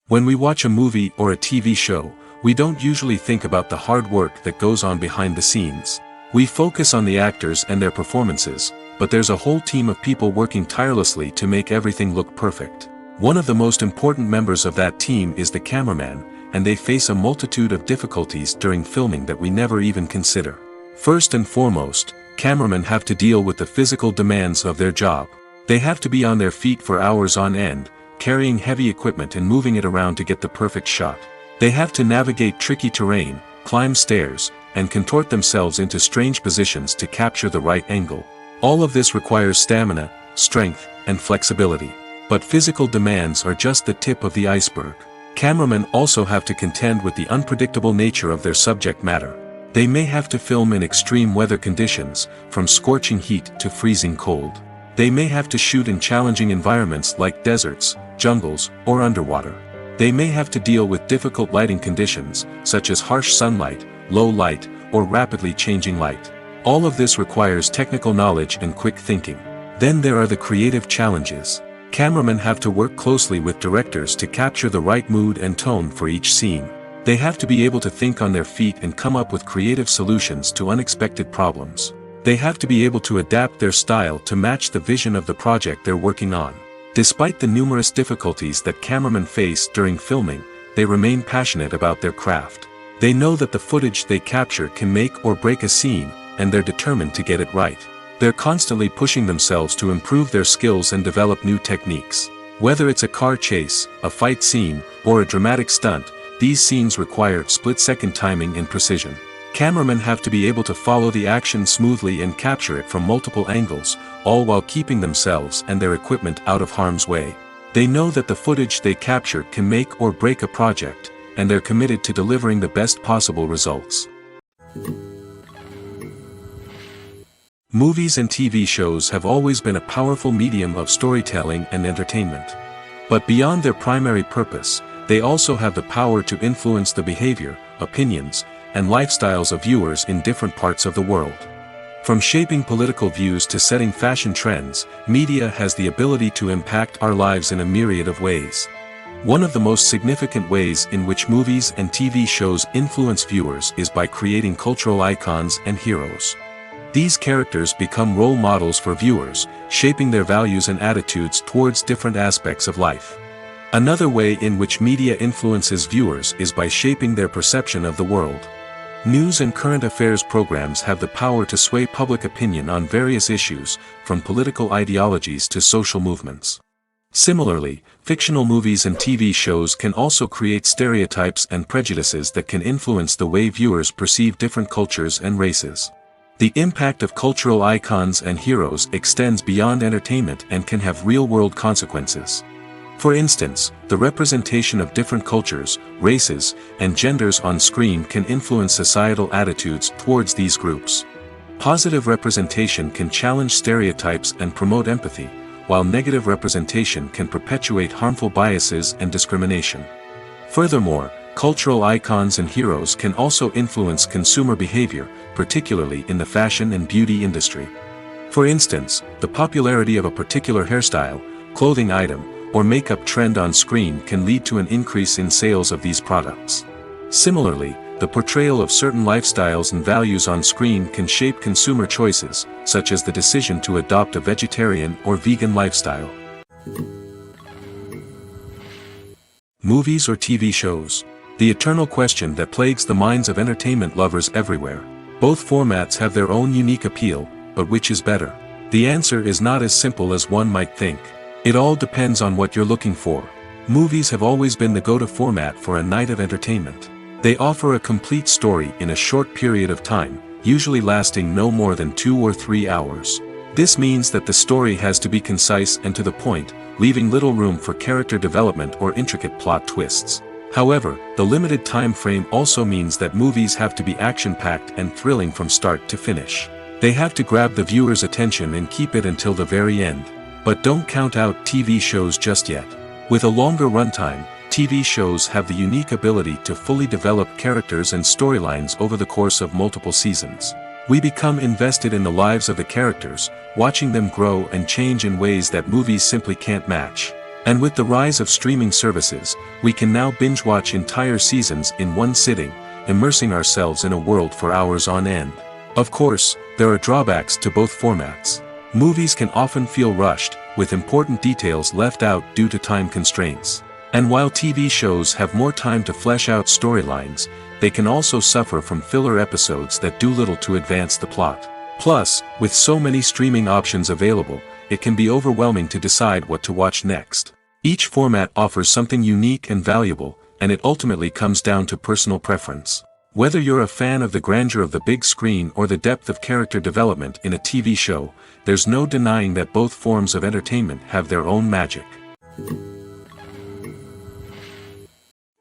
When we watch a movie or a TV show, we don't usually think about the hard work that goes on behind the scenes. We focus on the actors and their performances, but there's a whole team of people working tirelessly to make everything look perfect. One of the most important members of that team is the cameraman, and they face a multitude of difficulties during filming that we never even consider. First and foremost, cameramen have to deal with the physical demands of their job. They have to be on their feet for hours on end, carrying heavy equipment and moving it around to get the perfect shot. They have to navigate tricky terrain, climb stairs, and contort themselves into strange positions to capture the right angle. All of this requires stamina, strength, and flexibility. But physical demands are just the tip of the iceberg. Cameramen also have to contend with the unpredictable nature of their subject matter. They may have to film in extreme weather conditions, from scorching heat to freezing cold. They may have to shoot in challenging environments like deserts, jungles, or underwater. They may have to deal with difficult lighting conditions, such as harsh sunlight, low light, or rapidly changing light. All of this requires technical knowledge and quick thinking. Then there are the creative challenges. Cameramen have to work closely with directors to capture the right mood and tone for each scene. They have to be able to think on their feet and come up with creative solutions to unexpected problems. They have to be able to adapt their style to match the vision of the project they're working on. Despite the numerous difficulties that cameramen face during filming, they remain passionate about their craft. They know that the footage they capture can make or break a scene, and they're determined to get it right. They're constantly pushing themselves to improve their skills and develop new techniques. Whether it's a car chase, a fight scene, or a dramatic stunt, these scenes require split-second timing and precision. Cameramen have to be able to follow the action smoothly and capture it from multiple angles, all while keeping themselves and their equipment out of harm's way. They know that the footage they capture can make or break a project, and they're committed to delivering the best possible results. Movies and TV shows have always been a powerful medium of storytelling and entertainment. But beyond their primary purpose, they also have the power to influence the behavior, opinions, and lifestyles of viewers in different parts of the world. From shaping political views to setting fashion trends, media has the ability to impact our lives in a myriad of ways. One of the most significant ways in which movies and TV shows influence viewers is by creating cultural icons and heroes. These characters become role models for viewers, shaping their values and attitudes towards different aspects of life. Another way in which media influences viewers is by shaping their perception of the world. News and current affairs programs have the power to sway public opinion on various issues, from political ideologies to social movements. Similarly, fictional movies and TV shows can also create stereotypes and prejudices that can influence the way viewers perceive different cultures and races. The impact of cultural icons and heroes extends beyond entertainment and can have real-world consequences. For instance, the representation of different cultures, races, and genders on screen can influence societal attitudes towards these groups. Positive representation can challenge stereotypes and promote empathy, while negative representation can perpetuate harmful biases and discrimination. Furthermore, cultural icons and heroes can also influence consumer behavior, particularly in the fashion and beauty industry. For instance, the popularity of a particular hairstyle, clothing item, or makeup trend on screen can lead to an increase in sales of these products. Similarly, the portrayal of certain lifestyles and values on screen can shape consumer choices, such as the decision to adopt a vegetarian or vegan lifestyle. Movies or TV shows? The eternal question that plagues the minds of entertainment lovers everywhere. Both formats have their own unique appeal, but which is better? The answer is not as simple as one might think. It all depends on what you're looking for. Movies have always been the go-to format for a night of entertainment. They offer a complete story in a short period of time, usually lasting no more than 2 or 3 hours. This means that the story has to be concise and to the point, leaving little room for character development or intricate plot twists. However, the limited time frame also means that movies have to be action-packed and thrilling from start to finish. They have to grab the viewer's attention and keep it until the very end. But don't count out TV shows just yet. With a longer runtime, TV shows have the unique ability to fully develop characters and storylines over the course of multiple seasons. We become invested in the lives of the characters, watching them grow and change in ways that movies simply can't match. And with the rise of streaming services, we can now binge-watch entire seasons in one sitting, immersing ourselves in a world for hours on end. Of course, there are drawbacks to both formats. Movies can often feel rushed, with important details left out due to time constraints. And while TV shows have more time to flesh out storylines, they can also suffer from filler episodes that do little to advance the plot. Plus, with so many streaming options available, it can be overwhelming to decide what to watch next. Each format offers something unique and valuable, and it ultimately comes down to personal preference. Whether you're a fan of the grandeur of the big screen or the depth of character development in a TV show, there's no denying that both forms of entertainment have their own magic.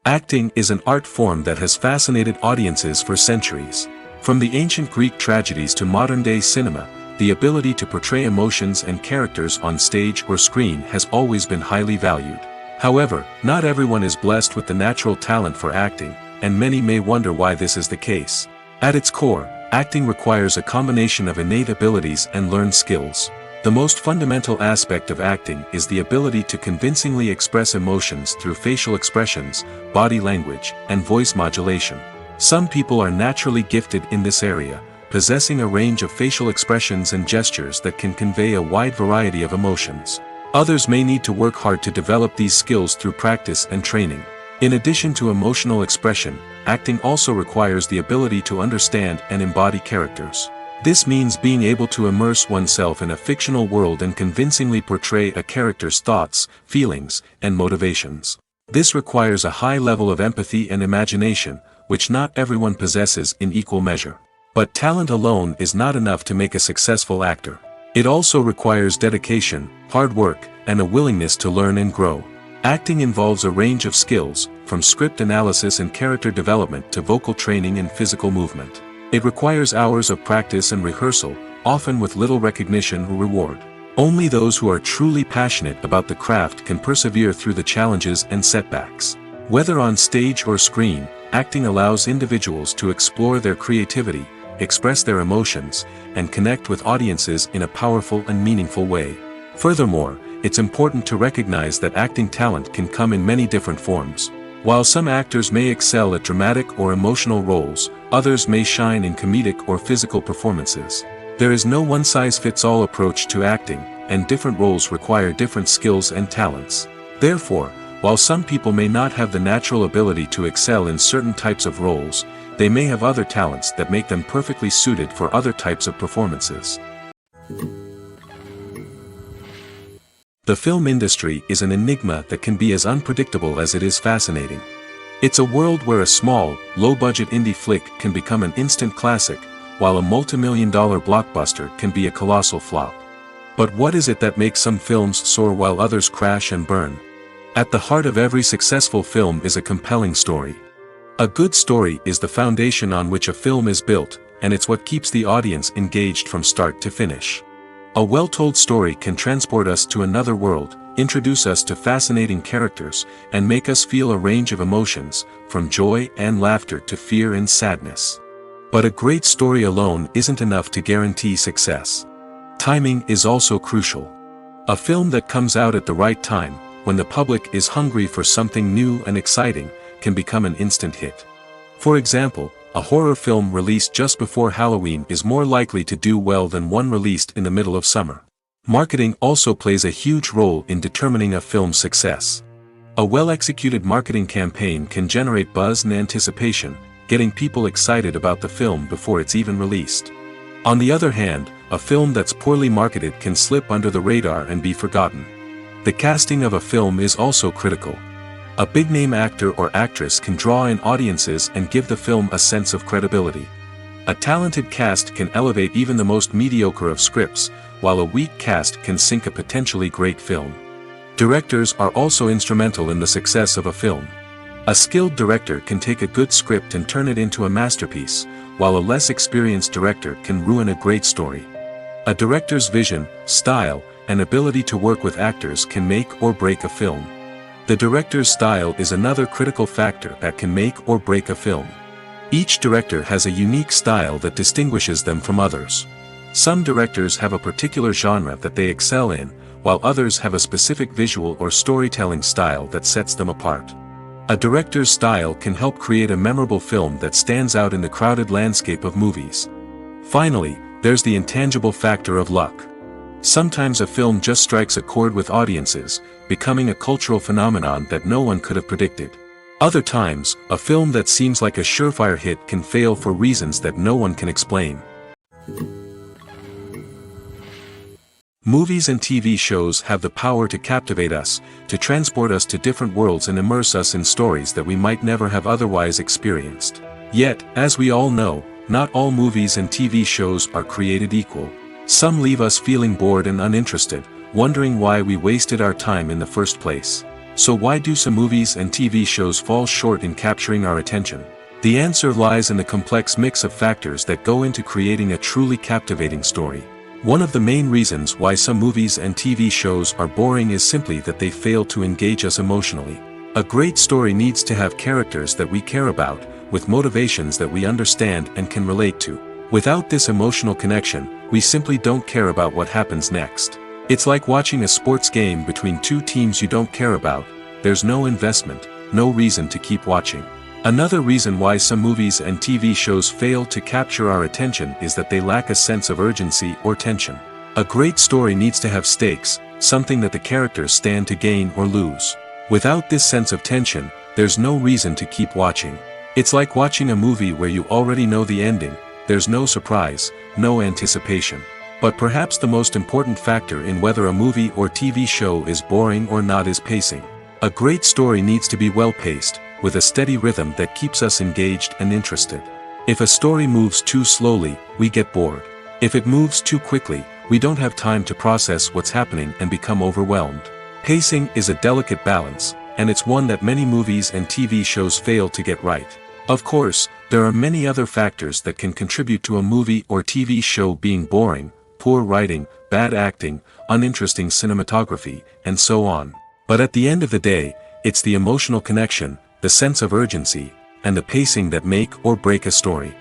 Acting is an art form that has fascinated audiences for centuries. From the ancient Greek tragedies to modern-day cinema, the ability to portray emotions and characters on stage or screen has always been highly valued. However, not everyone is blessed with the natural talent for acting, and many may wonder why this is the case. At its core, acting requires a combination of innate abilities and learned skills. The most fundamental aspect of acting is the ability to convincingly express emotions through facial expressions, body language, and voice modulation. Some people are naturally gifted in this area, possessing a range of facial expressions and gestures that can convey a wide variety of emotions. Others may need to work hard to develop these skills through practice and training. In addition to emotional expression, acting also requires the ability to understand and embody characters. This means being able to immerse oneself in a fictional world and convincingly portray a character's thoughts, feelings, and motivations. This requires a high level of empathy and imagination, which not everyone possesses in equal measure. But talent alone is not enough to make a successful actor. It also requires dedication, hard work, and a willingness to learn and grow. Acting involves a range of skills, from script analysis and character development to vocal training and physical movement. It requires hours of practice and rehearsal, often with little recognition or reward. Only those who are truly passionate about the craft can persevere through the challenges and setbacks. Whether on stage or screen, acting allows individuals to explore their creativity, express their emotions, and connect with audiences in a powerful and meaningful way. Furthermore, it's important to recognize that acting talent can come in many different forms. While some actors may excel at dramatic or emotional roles, others may shine in comedic or physical performances. There is no one-size-fits-all approach to acting, and different roles require different skills and talents. Therefore, while some people may not have the natural ability to excel in certain types of roles, they may have other talents that make them perfectly suited for other types of performances. The film industry is an enigma that can be as unpredictable as it is fascinating. It's a world where a small, low-budget indie flick can become an instant classic, while a multi-million-dollar blockbuster can be a colossal flop. But what is it that makes some films soar while others crash and burn? At the heart of every successful film is a compelling story. A good story is the foundation on which a film is built, and it's what keeps the audience engaged from start to finish. A well-told story can transport us to another world, introduce us to fascinating characters, and make us feel a range of emotions, from joy and laughter to fear and sadness. But a great story alone isn't enough to guarantee success. Timing is also crucial. A film that comes out at the right time, when the public is hungry for something new and exciting, can become an instant hit. For example, a horror film released just before Halloween is more likely to do well than one released in the middle of summer. Marketing also plays a huge role in determining a film's success. A well-executed marketing campaign can generate buzz and anticipation, getting people excited about the film before it's even released. On the other hand, a film that's poorly marketed can slip under the radar and be forgotten. The casting of a film is also critical. A big-name actor or actress can draw in audiences and give the film a sense of credibility. A talented cast can elevate even the most mediocre of scripts, while a weak cast can sink a potentially great film. Directors are also instrumental in the success of a film. A skilled director can take a good script and turn it into a masterpiece, while a less experienced director can ruin a great story. A director's vision, style, and ability to work with actors can make or break a film. The director's style is another critical factor that can make or break a film. Each director has a unique style that distinguishes them from others. Some directors have a particular genre that they excel in, while others have a specific visual or storytelling style that sets them apart. A director's style can help create a memorable film that stands out in the crowded landscape of movies. Finally, there's the intangible factor of luck. Sometimes a film just strikes a chord with audiences, becoming a cultural phenomenon that no one could have predicted. Other times, a film that seems like a surefire hit can fail for reasons that no one can explain. Movies and TV shows have the power to captivate us, to transport us to different worlds and immerse us in stories that we might never have otherwise experienced. Yet, as we all know, not all movies and TV shows are created equal. Some leave us feeling bored and uninterested, wondering why we wasted our time in the first place. So why do some movies and TV shows fall short in capturing our attention? The answer lies in the complex mix of factors that go into creating a truly captivating story. One of the main reasons why some movies and TV shows are boring is simply that they fail to engage us emotionally. A great story needs to have characters that we care about, with motivations that we understand and can relate to. Without this emotional connection, we simply don't care about what happens next. It's like watching a sports game between two teams you don't care about. There's no investment, no reason to keep watching. Another reason why some movies and TV shows fail to capture our attention is that they lack a sense of urgency or tension. A great story needs to have stakes, something that the characters stand to gain or lose. Without this sense of tension, there's no reason to keep watching. It's like watching a movie where you already know the ending. There's no surprise, no anticipation. But perhaps the most important factor in whether a movie or TV show is boring or not is pacing. A great story needs to be well-paced, with a steady rhythm that keeps us engaged and interested. If a story moves too slowly, we get bored. If it moves too quickly, we don't have time to process what's happening and become overwhelmed. Pacing is a delicate balance, and it's one that many movies and TV shows fail to get right. Of course, there are many other factors that can contribute to a movie or TV show being boring: poor writing, bad acting, uninteresting cinematography, and so on. But at the end of the day, it's the emotional connection, the sense of urgency, and the pacing that make or break a story.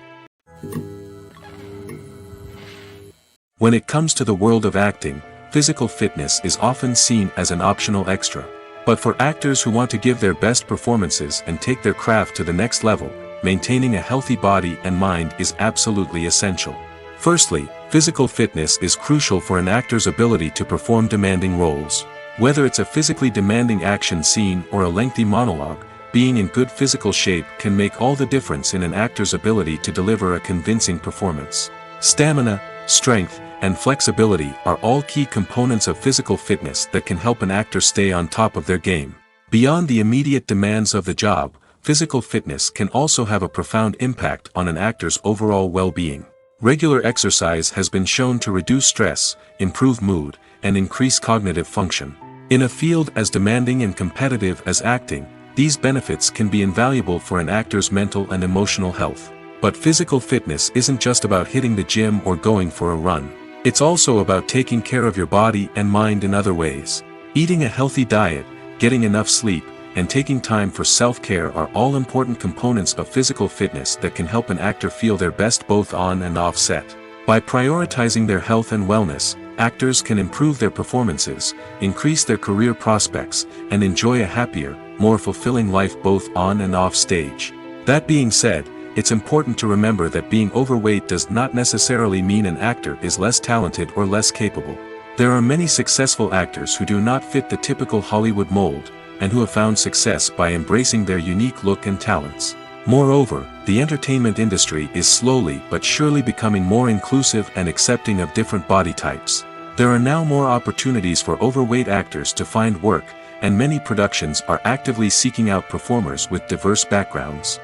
When it comes to the world of acting, physical fitness is often seen as an optional extra. But for actors who want to give their best performances and take their craft to the next level, maintaining a healthy body and mind is absolutely essential. Firstly, physical fitness is crucial for an actor's ability to perform demanding roles. Whether it's a physically demanding action scene or a lengthy monologue, being in good physical shape can make all the difference in an actor's ability to deliver a convincing performance. Stamina, strength, and flexibility are all key components of physical fitness that can help an actor stay on top of their game. Beyond the immediate demands of the job, physical fitness can also have a profound impact on an actor's overall well-being. Regular exercise has been shown to reduce stress, improve mood, and increase cognitive function. In a field as demanding and competitive as acting, these benefits can be invaluable for an actor's mental and emotional health. But physical fitness isn't just about hitting the gym or going for a run. It's also about taking care of your body and mind in other ways. Eating a healthy diet, getting enough sleep, and taking time for self-care are all important components of physical fitness that can help an actor feel their best both on and off set. By prioritizing their health and wellness, actors can improve their performances, increase their career prospects, and enjoy a happier, more fulfilling life both on and off stage. That being said, it's important to remember that being overweight does not necessarily mean an actor is less talented or less capable. There are many successful actors who do not fit the typical Hollywood mold, and who have found success by embracing their unique look and talents. Moreover, the entertainment industry is slowly but surely becoming more inclusive and accepting of different body types. There are now more opportunities for overweight actors to find work, and many productions are actively seeking out performers with diverse backgrounds.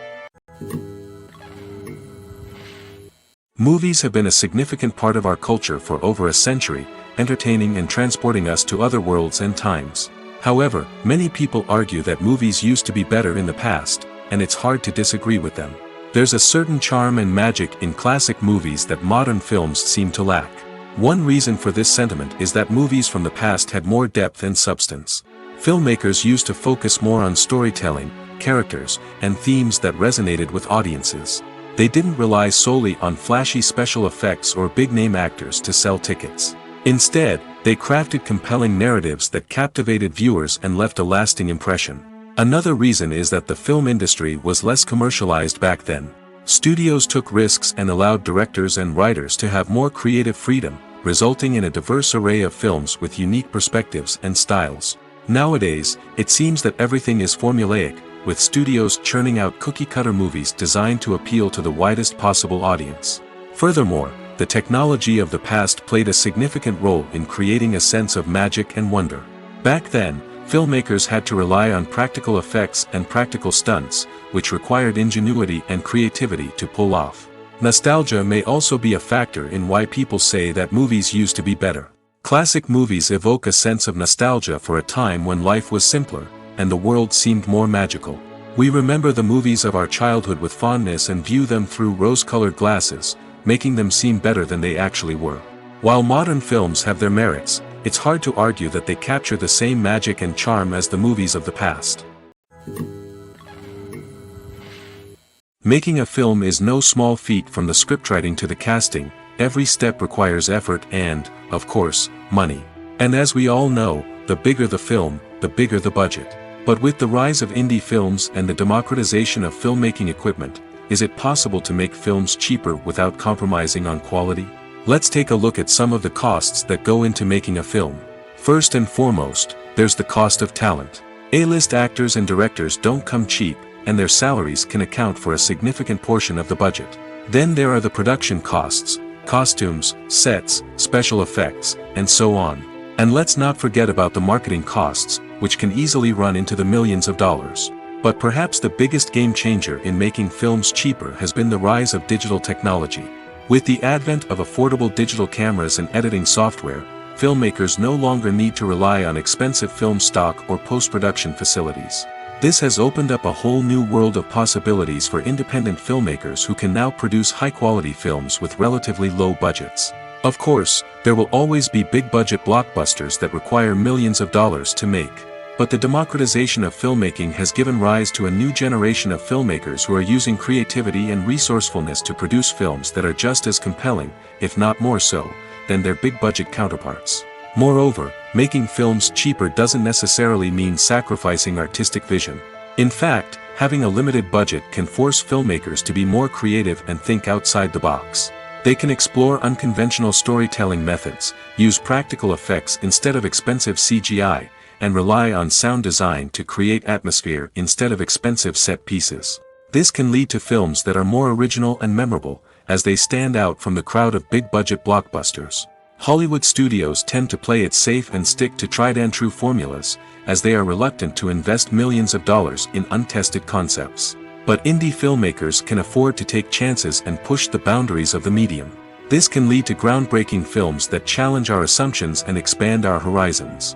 Movies have been a significant part of our culture for over a century, entertaining and transporting us to other worlds and times. However, many people argue that movies used to be better in the past, and it's hard to disagree with them. There's a certain charm and magic in classic movies that modern films seem to lack. One reason for this sentiment is that movies from the past had more depth and substance. Filmmakers used to focus more on storytelling, characters, and themes that resonated with audiences. They didn't rely solely on flashy special effects or big-name actors to sell tickets. Instead, they crafted compelling narratives that captivated viewers and left a lasting impression. Another reason is that the film industry was less commercialized back then. Studios took risks and allowed directors and writers to have more creative freedom, resulting in a diverse array of films with unique perspectives and styles. Nowadays, it seems that everything is formulaic, with studios churning out cookie-cutter movies designed to appeal to the widest possible audience. Furthermore, the technology of the past played a significant role in creating a sense of magic and wonder. Back then, filmmakers had to rely on practical effects and practical stunts, which required ingenuity and creativity to pull off. Nostalgia may also be a factor in why people say that movies used to be better. Classic movies evoke a sense of nostalgia for a time when life was simpler, and the world seemed more magical. We remember the movies of our childhood with fondness and view them through rose-colored glasses, making them seem better than they actually were. While modern films have their merits, it's hard to argue that they capture the same magic and charm as the movies of the past. Making a film is no small feat. From the scriptwriting to the casting, every step requires effort and, of course, money. And as we all know, the bigger the film, the bigger the budget. But with the rise of indie films and the democratization of filmmaking equipment, is it possible to make films cheaper without compromising on quality? Let's take a look at some of the costs that go into making a film. First and foremost, there's the cost of talent. A-list actors and directors don't come cheap, and their salaries can account for a significant portion of the budget. Then there are the production costs, costumes, sets, special effects, and so on. And let's not forget about the marketing costs, which can easily run into the millions of dollars. But perhaps the biggest game changer in making films cheaper has been the rise of digital technology. With the advent of affordable digital cameras and editing software, filmmakers no longer need to rely on expensive film stock or post-production facilities. This has opened up a whole new world of possibilities for independent filmmakers who can now produce high-quality films with relatively low budgets. Of course, there will always be big-budget blockbusters that require millions of dollars to make. But the democratization of filmmaking has given rise to a new generation of filmmakers who are using creativity and resourcefulness to produce films that are just as compelling, if not more so, than their big-budget counterparts. Moreover, making films cheaper doesn't necessarily mean sacrificing artistic vision. In fact, having a limited budget can force filmmakers to be more creative and think outside the box. They can explore unconventional storytelling methods, use practical effects instead of expensive CGI, and rely on sound design to create atmosphere instead of expensive set pieces. This can lead to films that are more original and memorable, as they stand out from the crowd of big-budget blockbusters. Hollywood studios tend to play it safe and stick to tried-and-true formulas, as they are reluctant to invest millions of dollars in untested concepts. But indie filmmakers can afford to take chances and push the boundaries of the medium. This can lead to groundbreaking films that challenge our assumptions and expand our horizons.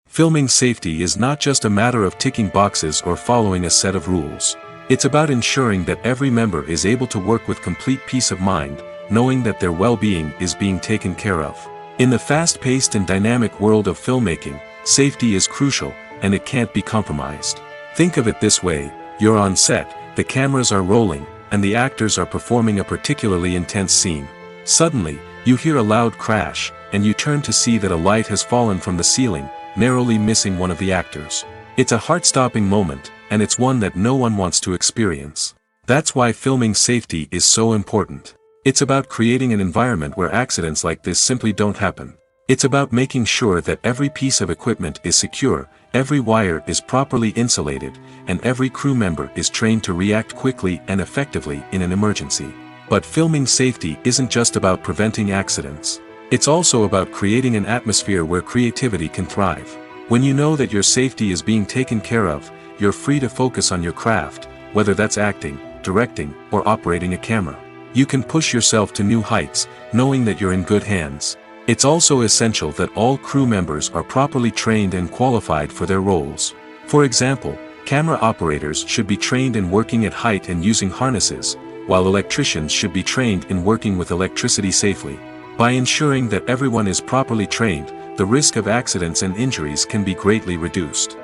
Filming safety is not just a matter of ticking boxes or following a set of rules. It's about ensuring that every member is able to work with complete peace of mind, knowing that their well-being is being taken care of. In the fast-paced and dynamic world of filmmaking, safety is crucial, and it can't be compromised. Think of it this way: you're on set, the cameras are rolling, and the actors are performing a particularly intense scene. Suddenly, you hear a loud crash, and you turn to see that a light has fallen from the ceiling, narrowly missing one of the actors. It's a heart-stopping moment, and it's one that no one wants to experience. That's why filming safety is so important. It's about creating an environment where accidents like this simply don't happen. It's about making sure that every piece of equipment is secure, every wire is properly insulated, and every crew member is trained to react quickly and effectively in an emergency. But filming safety isn't just about preventing accidents. It's also about creating an atmosphere where creativity can thrive. When you know that your safety is being taken care of, you're free to focus on your craft, whether that's acting, directing, or operating a camera. You can push yourself to new heights, knowing that you're in good hands. It's also essential that all crew members are properly trained and qualified for their roles. For example, camera operators should be trained in working at height and using harnesses, while electricians should be trained in working with electricity safely. By ensuring that everyone is properly trained, the risk of accidents and injuries can be greatly reduced.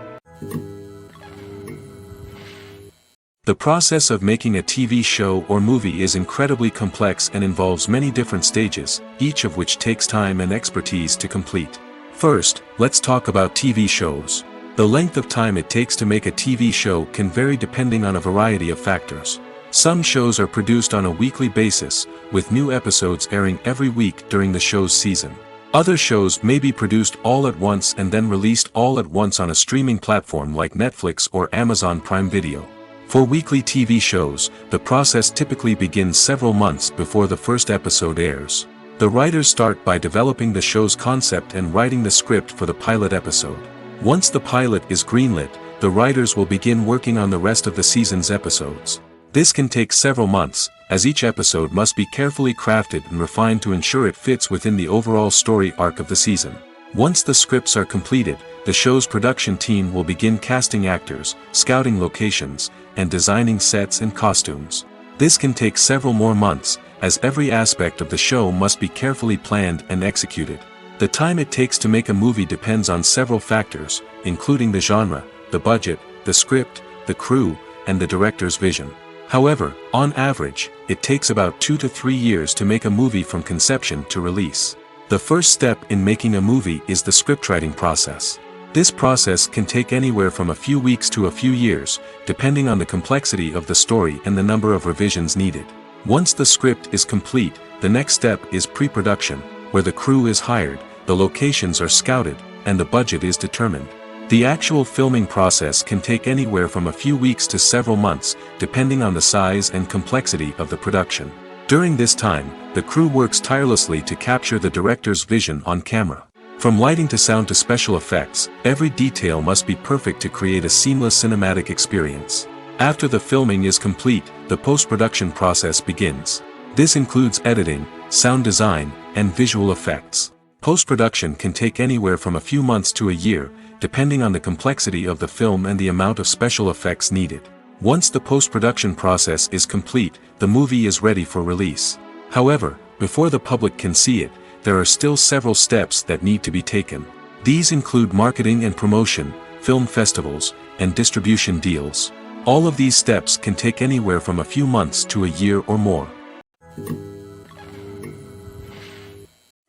The process of making a TV show or movie is incredibly complex and involves many different stages, each of which takes time and expertise to complete. First, let's talk about TV shows. The length of time it takes to make a TV show can vary depending on a variety of factors. Some shows are produced on a weekly basis, with new episodes airing every week during the show's season. Other shows may be produced all at once and then released all at once on a streaming platform like Netflix or Amazon Prime Video. For weekly TV shows, the process typically begins several months before the first episode airs. The writers start by developing the show's concept and writing the script for the pilot episode. Once the pilot is greenlit, the writers will begin working on the rest of the season's episodes. This can take several months, as each episode must be carefully crafted and refined to ensure it fits within the overall story arc of the season. Once the scripts are completed, the show's production team will begin casting actors, scouting locations, and designing sets and costumes. This can take several more months, as every aspect of the show must be carefully planned and executed. The time it takes to make a movie depends on several factors, including the genre, the budget, the script, the crew, and the director's vision. However, on average, it takes about 2 to 3 years to make a movie from conception to release. The first step in making a movie is the scriptwriting process. This process can take anywhere from a few weeks to a few years, depending on the complexity of the story and the number of revisions needed. Once the script is complete, the next step is pre-production, where the crew is hired, the locations are scouted, and the budget is determined. The actual filming process can take anywhere from a few weeks to several months, depending on the size and complexity of the production. During this time, the crew works tirelessly to capture the director's vision on camera. From lighting to sound to special effects, every detail must be perfect to create a seamless cinematic experience. After the filming is complete, the post-production process begins. This includes editing, sound design, and visual effects. Post-production can take anywhere from a few months to a year, depending on the complexity of the film and the amount of special effects needed. Once the post-production process is complete, the movie is ready for release. However, before the public can see it, there are still several steps that need to be taken. These include marketing and promotion, film festivals, and distribution deals. All of these steps can take anywhere from a few months to a year or more.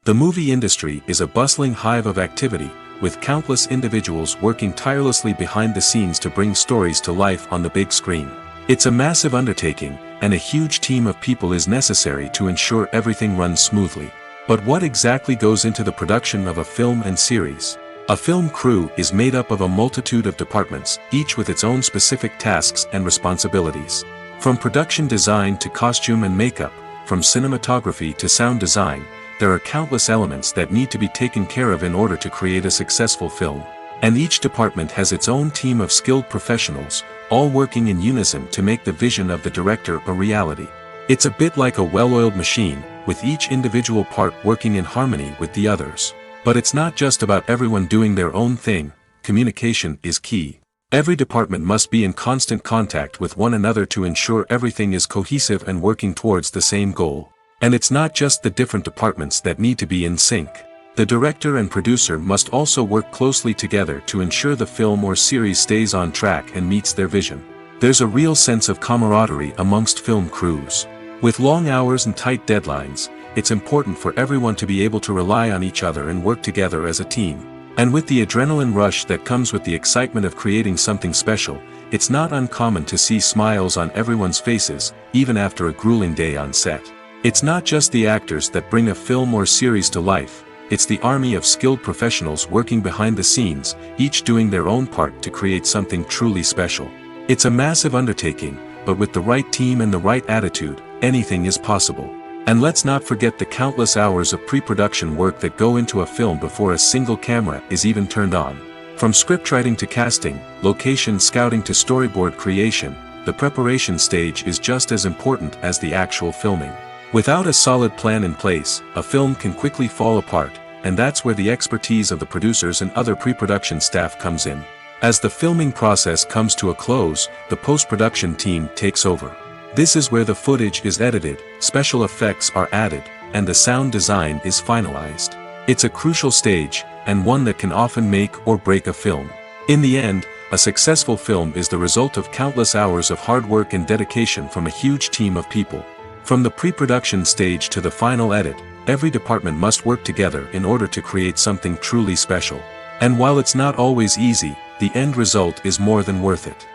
The movie industry is a bustling hive of activity, with countless individuals working tirelessly behind the scenes to bring stories to life on the big screen. It's a massive undertaking, and a huge team of people is necessary to ensure everything runs smoothly. But what exactly goes into the production of a film and series? A film crew is made up of a multitude of departments, each with its own specific tasks and responsibilities. From production design to costume and makeup, from cinematography to sound design, there are countless elements that need to be taken care of in order to create a successful film. And each department has its own team of skilled professionals, all working in unison to make the vision of the director a reality. It's a bit like a well-oiled machine, with each individual part working in harmony with the others. But it's not just about everyone doing their own thing. Communication is key. Every department must be in constant contact with one another to ensure everything is cohesive and working towards the same goal. And it's not just the different departments that need to be in sync. The director and producer must also work closely together to ensure the film or series stays on track and meets their vision. There's a real sense of camaraderie amongst film crews. With long hours and tight deadlines, it's important for everyone to be able to rely on each other and work together as a team. And with the adrenaline rush that comes with the excitement of creating something special, it's not uncommon to see smiles on everyone's faces, even after a grueling day on set. It's not just the actors that bring a film or series to life, it's the army of skilled professionals working behind the scenes, each doing their own part to create something truly special. It's a massive undertaking, but with the right team and the right attitude, anything is possible. And let's not forget the countless hours of pre-production work that go into a film before a single camera is even turned on. From scriptwriting to casting, location scouting to storyboard creation, the preparation stage is just as important as the actual filming. Without a solid plan in place, a film can quickly fall apart, and that's where the expertise of the producers and other pre-production staff comes in. As the filming process comes to a close, the post-production team takes over. This is where the footage is edited, special effects are added, and the sound design is finalized. It's a crucial stage, and one that can often make or break a film. In the end, a successful film is the result of countless hours of hard work and dedication from a huge team of people. From the pre-production stage to the final edit, every department must work together in order to create something truly special. And while it's not always easy, the end result is more than worth it.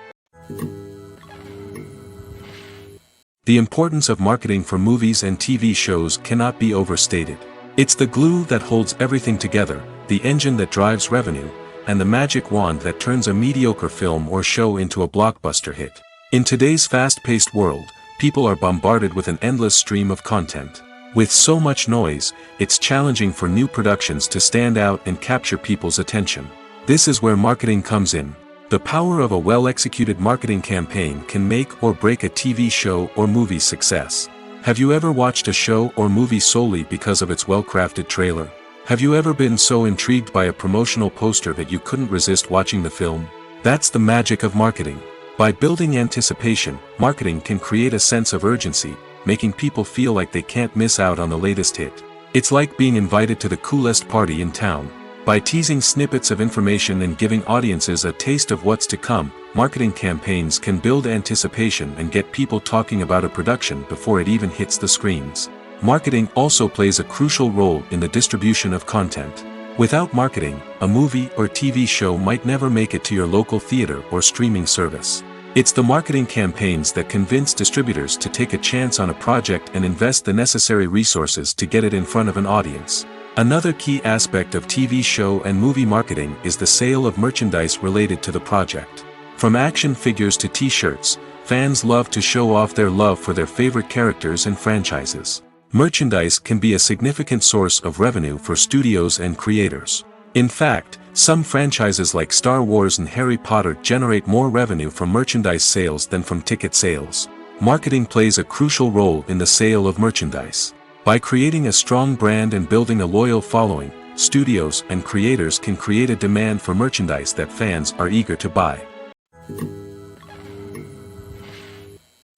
The importance of marketing for movies and TV shows cannot be overstated. It's the glue that holds everything together, the engine that drives revenue, and the magic wand that turns a mediocre film or show into a blockbuster hit. In today's fast-paced world, people are bombarded with an endless stream of content. With so much noise, it's challenging for new productions to stand out and capture people's attention. This is where marketing comes in. The power of a well-executed marketing campaign can make or break a TV show or movie's success. Have you ever watched a show or movie solely because of its well-crafted trailer? Have you ever been so intrigued by a promotional poster that you couldn't resist watching the film? That's the magic of marketing. By building anticipation, marketing can create a sense of urgency, making people feel like they can't miss out on the latest hit. It's like being invited to the coolest party in town. By teasing snippets of information and giving audiences a taste of what's to come, marketing campaigns can build anticipation and get people talking about a production before it even hits the screens. Marketing also plays a crucial role in the distribution of content. Without marketing, a movie or TV show might never make it to your local theater or streaming service. It's the marketing campaigns that convince distributors to take a chance on a project and invest the necessary resources to get it in front of an audience. Another key aspect of TV show and movie marketing is the sale of merchandise related to the project. From action figures to t-shirts, fans love to show off their love for their favorite characters and franchises. Merchandise can be a significant source of revenue for studios and creators. In fact, some franchises like Star Wars and Harry Potter generate more revenue from merchandise sales than from ticket sales. Marketing plays a crucial role in the sale of merchandise. By creating a strong brand and building a loyal following, studios and creators can create a demand for merchandise that fans are eager to buy.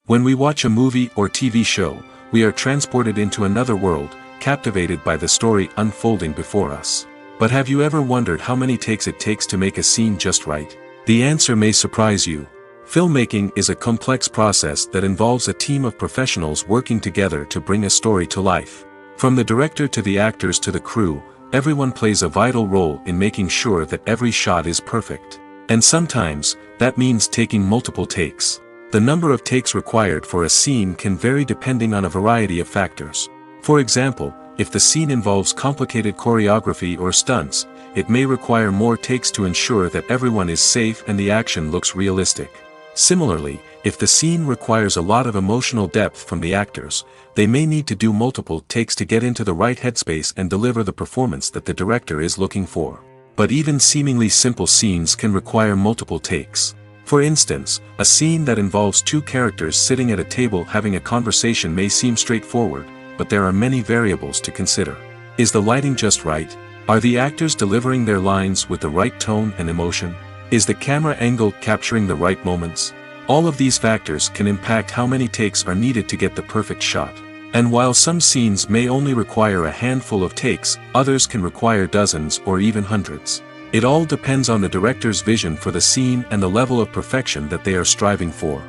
When we watch a movie or TV show, we are transported into another world, captivated by the story unfolding before us. But have you ever wondered how many takes it takes to make a scene just right? The answer may surprise you. Filmmaking is a complex process that involves a team of professionals working together to bring a story to life. From the director to the actors to the crew, everyone plays a vital role in making sure that every shot is perfect. And sometimes, that means taking multiple takes. The number of takes required for a scene can vary depending on a variety of factors. For example, if the scene involves complicated choreography or stunts, it may require more takes to ensure that everyone is safe and the action looks realistic. Similarly, if the scene requires a lot of emotional depth from the actors, they may need to do multiple takes to get into the right headspace and deliver the performance that the director is looking for. But even seemingly simple scenes can require multiple takes. For instance, a scene that involves two characters sitting at a table having a conversation may seem straightforward, but there are many variables to consider. Is the lighting just right? Are the actors delivering their lines with the right tone and emotion? Is the camera angle capturing the right moments? All of these factors can impact how many takes are needed to get the perfect shot. And while some scenes may only require a handful of takes, others can require dozens or even hundreds. It all depends on the director's vision for the scene and the level of perfection that they are striving for.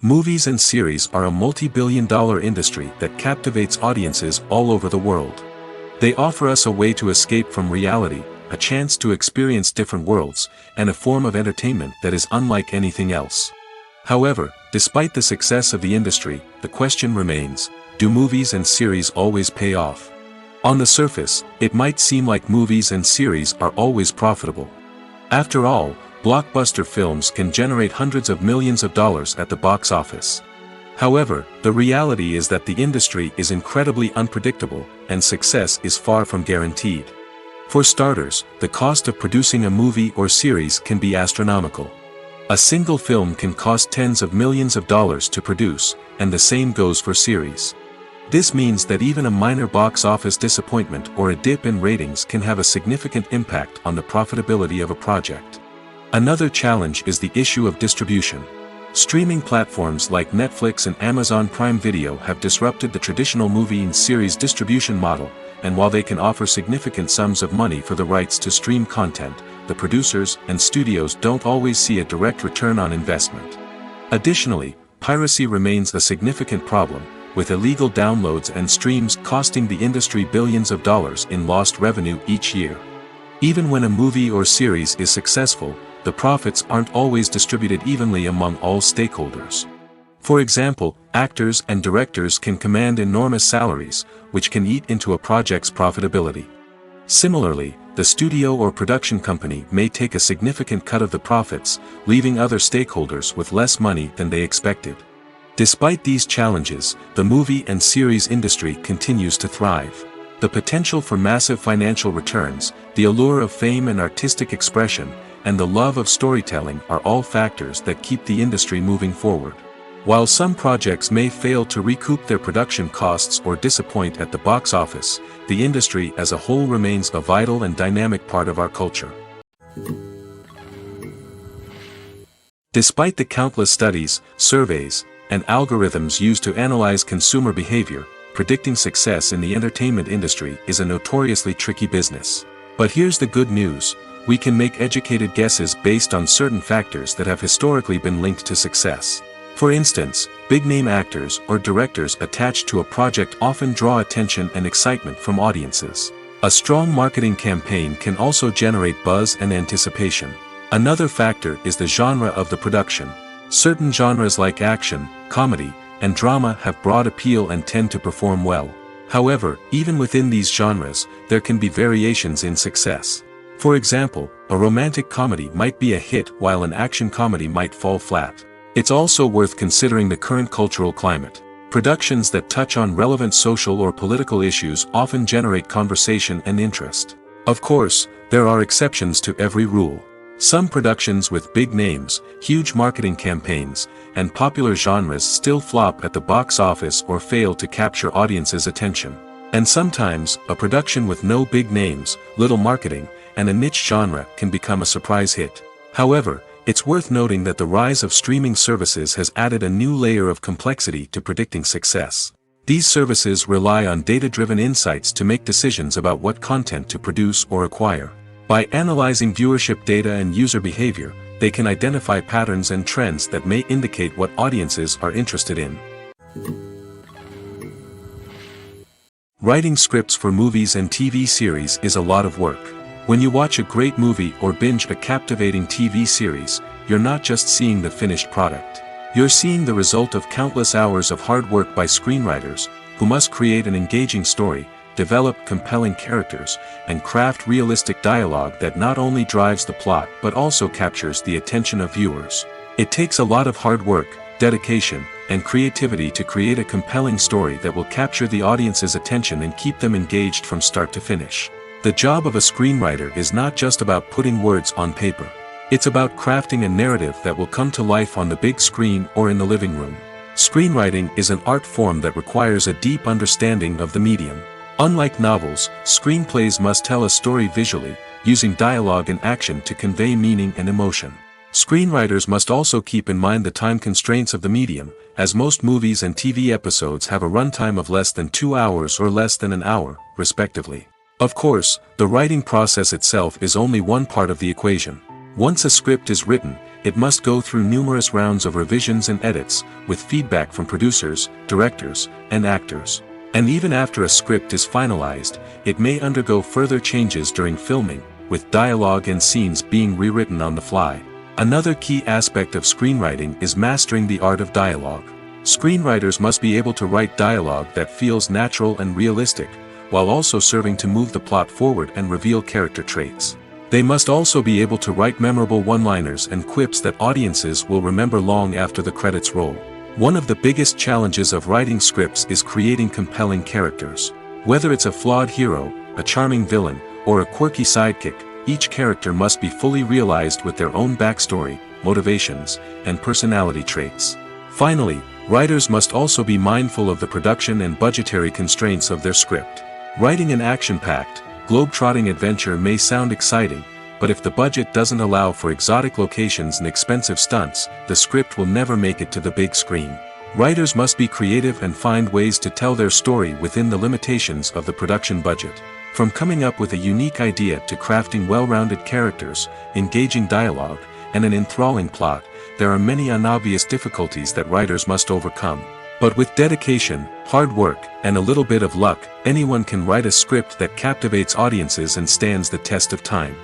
Movies and series are a multi-billion-dollar industry that captivates audiences all over the world. They offer us a way to escape from reality, a chance to experience different worlds, and a form of entertainment that is unlike anything else. However, despite the success of the industry, the question remains, do movies and series always pay off? On the surface, it might seem like movies and series are always profitable. After all, blockbuster films can generate hundreds of millions of dollars at the box office. However, the reality is that the industry is incredibly unpredictable, and success is far from guaranteed. For starters, the cost of producing a movie or series can be astronomical. A single film can cost tens of millions of dollars to produce, and the same goes for series. This means that even a minor box office disappointment or a dip in ratings can have a significant impact on the profitability of a project. Another challenge is the issue of distribution. Streaming platforms like Netflix and Amazon Prime Video have disrupted the traditional movie and series distribution model, and while they can offer significant sums of money for the rights to stream content, the producers and studios don't always see a direct return on investment. Additionally, piracy remains a significant problem, with illegal downloads and streams costing the industry billions of dollars in lost revenue each year. Even when a movie or series is successful, the profits aren't always distributed evenly among all stakeholders. For example, actors and directors can command enormous salaries, which can eat into a project's profitability. Similarly, the studio or production company may take a significant cut of the profits, leaving other stakeholders with less money than they expected. Despite these challenges, the movie and series industry continues to thrive. The potential for massive financial returns, the allure of fame and artistic expression, and the love of storytelling are all factors that keep the industry moving forward. While some projects may fail to recoup their production costs or disappoint at the box office, the industry as a whole remains a vital and dynamic part of our culture. Despite the countless studies, surveys, and algorithms used to analyze consumer behavior, predicting success in the entertainment industry is a notoriously tricky business. But here's the good news: we can make educated guesses based on certain factors that have historically been linked to success. For instance, big-name actors or directors attached to a project often draw attention and excitement from audiences. A strong marketing campaign can also generate buzz and anticipation. Another factor is the genre of the production. Certain genres like action, comedy, and drama have broad appeal and tend to perform well. However, even within these genres, there can be variations in success. For example, a romantic comedy might be a hit while an action comedy might fall flat. It's also worth considering the current cultural climate. Productions that touch on relevant social or political issues often generate conversation and interest. Of course, there are exceptions to every rule. Some productions with big names, huge marketing campaigns, and popular genres still flop at the box office or fail to capture audiences' attention. And sometimes, a production with no big names, little marketing, and a niche genre can become a surprise hit. However, it's worth noting that the rise of streaming services has added a new layer of complexity to predicting success. These services rely on data-driven insights to make decisions about what content to produce or acquire. By analyzing viewership data and user behavior, they can identify patterns and trends that may indicate what audiences are interested in. Writing scripts for movies and TV series is a lot of work. When you watch a great movie or binge a captivating TV series, you're not just seeing the finished product. You're seeing the result of countless hours of hard work by screenwriters, who must create an engaging story, develop compelling characters, and craft realistic dialogue that not only drives the plot but also captures the attention of viewers. It takes a lot of hard work, dedication, and creativity to create a compelling story that will capture the audience's attention and keep them engaged from start to finish. The job of a screenwriter is not just about putting words on paper. It's about crafting a narrative that will come to life on the big screen or in the living room. Screenwriting is an art form that requires a deep understanding of the medium. Unlike novels, screenplays must tell a story visually, using dialogue and action to convey meaning and emotion. Screenwriters must also keep in mind the time constraints of the medium, as most movies and TV episodes have a runtime of less than 2 hours or less than an hour, respectively. Of course, the writing process itself is only one part of the equation. Once a script is written, it must go through numerous rounds of revisions and edits, with feedback from producers, directors, and actors. And even after a script is finalized, it may undergo further changes during filming, with dialogue and scenes being rewritten on the fly. Another key aspect of screenwriting is mastering the art of dialogue. Screenwriters must be able to write dialogue that feels natural and realistic, while also serving to move the plot forward and reveal character traits. They must also be able to write memorable one-liners and quips that audiences will remember long after the credits roll. One of the biggest challenges of writing scripts is creating compelling characters. Whether it's a flawed hero, a charming villain, or a quirky sidekick, each character must be fully realized with their own backstory, motivations, and personality traits. Finally, writers must also be mindful of the production and budgetary constraints of their script. Writing an action-packed, globe-trotting adventure may sound exciting, but if the budget doesn't allow for exotic locations and expensive stunts, the script will never make it to the big screen. Writers must be creative and find ways to tell their story within the limitations of the production budget. From coming up with a unique idea to crafting well-rounded characters, engaging dialogue, and an enthralling plot, there are many unobvious difficulties that writers must overcome. But with dedication, hard work, and a little bit of luck, anyone can write a script that captivates audiences and stands the test of time.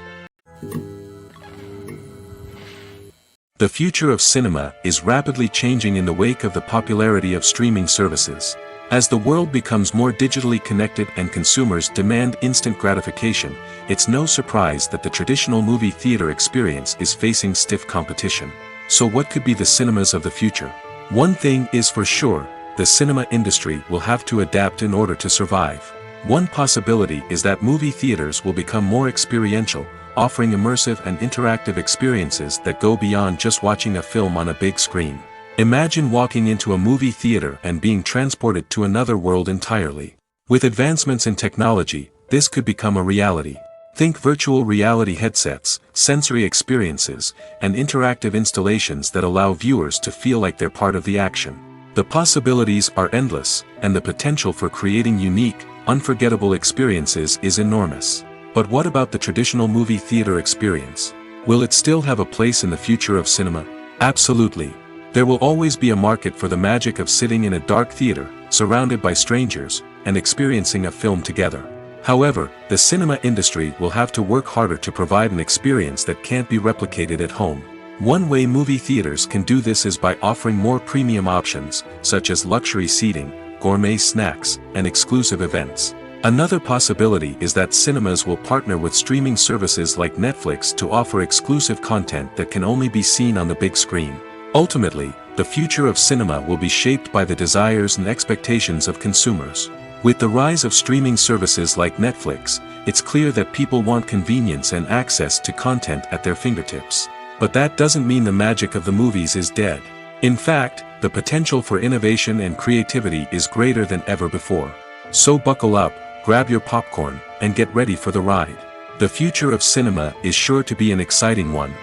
The future of cinema is rapidly changing in the wake of the popularity of streaming services. As the world becomes more digitally connected and consumers demand instant gratification, it's no surprise that the traditional movie theater experience is facing stiff competition. So what could be the cinemas of the future? One thing is for sure, the cinema industry will have to adapt in order to survive. One possibility is that movie theaters will become more experiential, offering immersive and interactive experiences that go beyond just watching a film on a big screen. Imagine walking into a movie theater and being transported to another world entirely. With advancements in technology, this could become a reality. Think virtual reality headsets, sensory experiences, and interactive installations that allow viewers to feel like they're part of the action. The possibilities are endless, and the potential for creating unique, unforgettable experiences is enormous. But what about the traditional movie theater experience? Will it still have a place in the future of cinema? Absolutely. There will always be a market for the magic of sitting in a dark theater, surrounded by strangers, and experiencing a film together. However, the cinema industry will have to work harder to provide an experience that can't be replicated at home. One way movie theaters can do this is by offering more premium options, such as luxury seating, gourmet snacks, and exclusive events. Another possibility is that cinemas will partner with streaming services like Netflix to offer exclusive content that can only be seen on the big screen. Ultimately, the future of cinema will be shaped by the desires and expectations of consumers. With the rise of streaming services like Netflix, it's clear that people want convenience and access to content at their fingertips. But that doesn't mean the magic of the movies is dead. In fact, the potential for innovation and creativity is greater than ever before. So buckle up, grab your popcorn, and get ready for the ride. The future of cinema is sure to be an exciting one.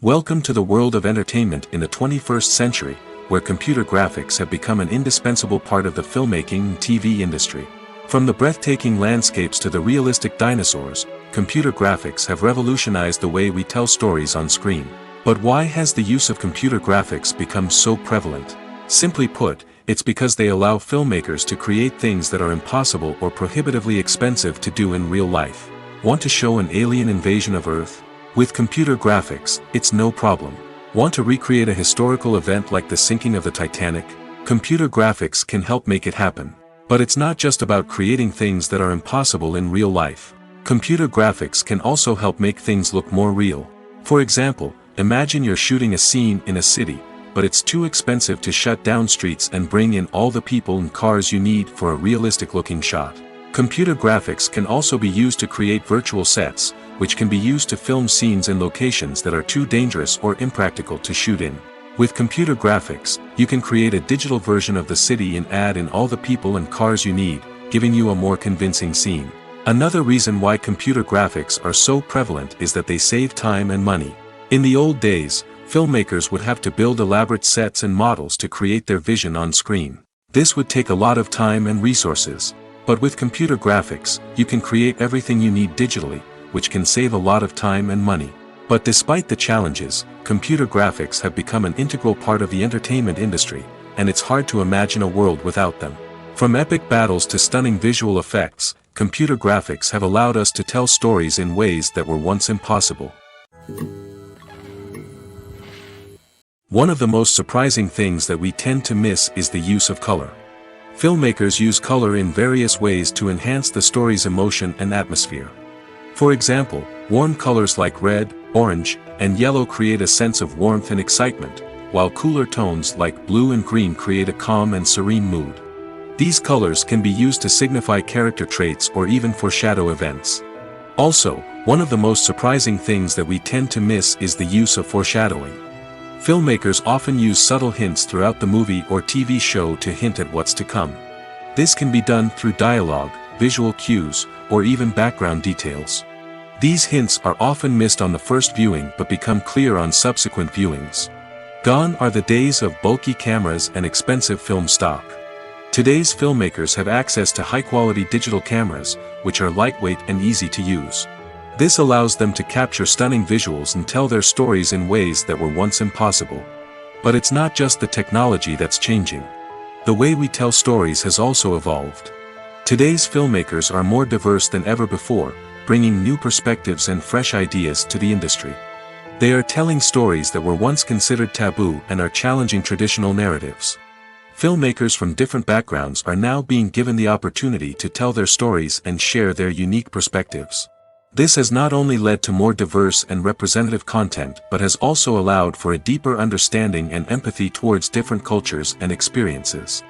Welcome to the world of entertainment in the 21st century, where computer graphics have become an indispensable part of the filmmaking and TV industry. From the breathtaking landscapes to the realistic dinosaurs, computer graphics have revolutionized the way we tell stories on screen. But why has the use of computer graphics become so prevalent? Simply put, it's because they allow filmmakers to create things that are impossible or prohibitively expensive to do in real life. Want to show an alien invasion of Earth? With computer graphics, it's no problem. Want to recreate a historical event like the sinking of the Titanic? Computer graphics can help make it happen. But it's not just about creating things that are impossible in real life. Computer graphics can also help make things look more real. For example, imagine you're shooting a scene in a city, but it's too expensive to shut down streets and bring in all the people and cars you need for a realistic-looking shot. Computer graphics can also be used to create virtual sets, which can be used to film scenes in locations that are too dangerous or impractical to shoot in. With computer graphics, you can create a digital version of the city and add in all the people and cars you need, giving you a more convincing scene. Another reason why computer graphics are so prevalent is that they save time and money. In the old days, filmmakers would have to build elaborate sets and models to create their vision on screen. This would take a lot of time and resources. But with computer graphics, you can create everything you need digitally, which can save a lot of time and money. But despite the challenges, computer graphics have become an integral part of the entertainment industry, and it's hard to imagine a world without them. From epic battles to stunning visual effects, computer graphics have allowed us to tell stories in ways that were once impossible. One of the most surprising things that we tend to miss is the use of color. Filmmakers use color in various ways to enhance the story's emotion and atmosphere. For example, warm colors like red, orange, and yellow create a sense of warmth and excitement, while cooler tones like blue and green create a calm and serene mood. These colors can be used to signify character traits or even foreshadow events. Also, one of the most surprising things that we tend to miss is the use of foreshadowing. Filmmakers often use subtle hints throughout the movie or TV show to hint at what's to come. This can be done through dialogue, visual cues, or even background details. These hints are often missed on the first viewing but become clear on subsequent viewings. Gone are the days of bulky cameras and expensive film stock. Today's filmmakers have access to high-quality digital cameras, which are lightweight and easy to use. This allows them to capture stunning visuals and tell their stories in ways that were once impossible. But it's not just the technology that's changing. The way we tell stories has also evolved. Today's filmmakers are more diverse than ever before, bringing new perspectives and fresh ideas to the industry. They are telling stories that were once considered taboo and are challenging traditional narratives. Filmmakers from different backgrounds are now being given the opportunity to tell their stories and share their unique perspectives. This has not only led to more diverse and representative content but has also allowed for a deeper understanding and empathy towards different cultures and experiences.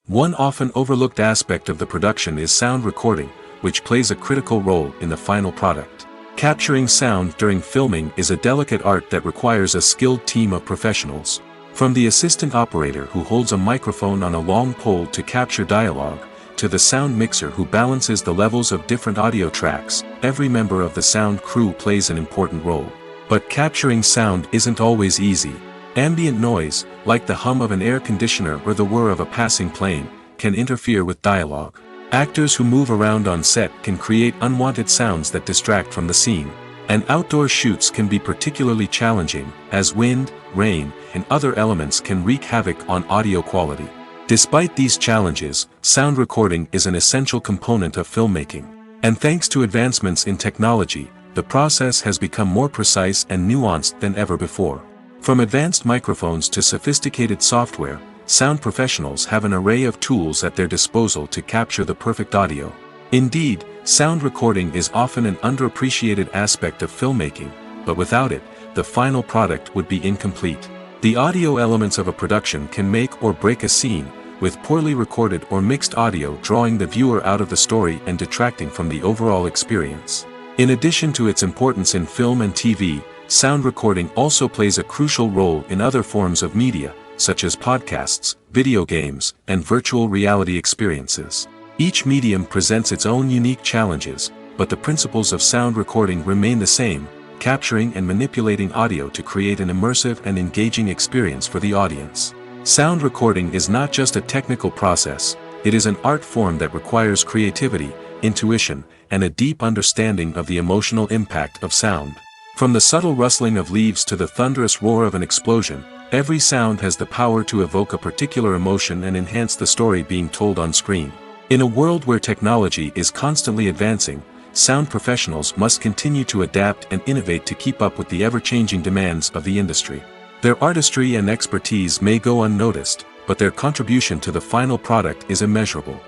One often overlooked aspect of the production is sound recording, which plays a critical role in the final product. Capturing sound during filming is a delicate art that requires a skilled team of professionals. From the assistant operator who holds a microphone on a long pole to capture dialogue, to the sound mixer who balances the levels of different audio tracks, every member of the sound crew plays an important role. But capturing sound isn't always easy. Ambient noise, like the hum of an air conditioner or the whir of a passing plane, can interfere with dialogue. Actors who move around on set can create unwanted sounds that distract from the scene. And outdoor shoots can be particularly challenging, as wind, rain, and other elements can wreak havoc on audio quality. Despite these challenges, sound recording is an essential component of filmmaking. And thanks to advancements in technology, the process has become more precise and nuanced than ever before. From advanced microphones to sophisticated software, sound professionals have an array of tools at their disposal to capture the perfect audio. Indeed, sound recording is often an underappreciated aspect of filmmaking, but without it, the final product would be incomplete. The audio elements of a production can make or break a scene, with poorly recorded or mixed audio drawing the viewer out of the story and detracting from the overall experience. In addition to its importance in film and TV, sound recording also plays a crucial role in other forms of media, such as podcasts, video games, and virtual reality experiences. Each medium presents its own unique challenges, but the principles of sound recording remain the same, capturing and manipulating audio to create an immersive and engaging experience for the audience. Sound recording is not just a technical process, it is an art form that requires creativity, intuition, and a deep understanding of the emotional impact of sound. From the subtle rustling of leaves to the thunderous roar of an explosion, every sound has the power to evoke a particular emotion and enhance the story being told on screen. In a world where technology is constantly advancing, sound professionals must continue to adapt and innovate to keep up with the ever-changing demands of the industry. Their artistry and expertise may go unnoticed, but their contribution to the final product is immeasurable.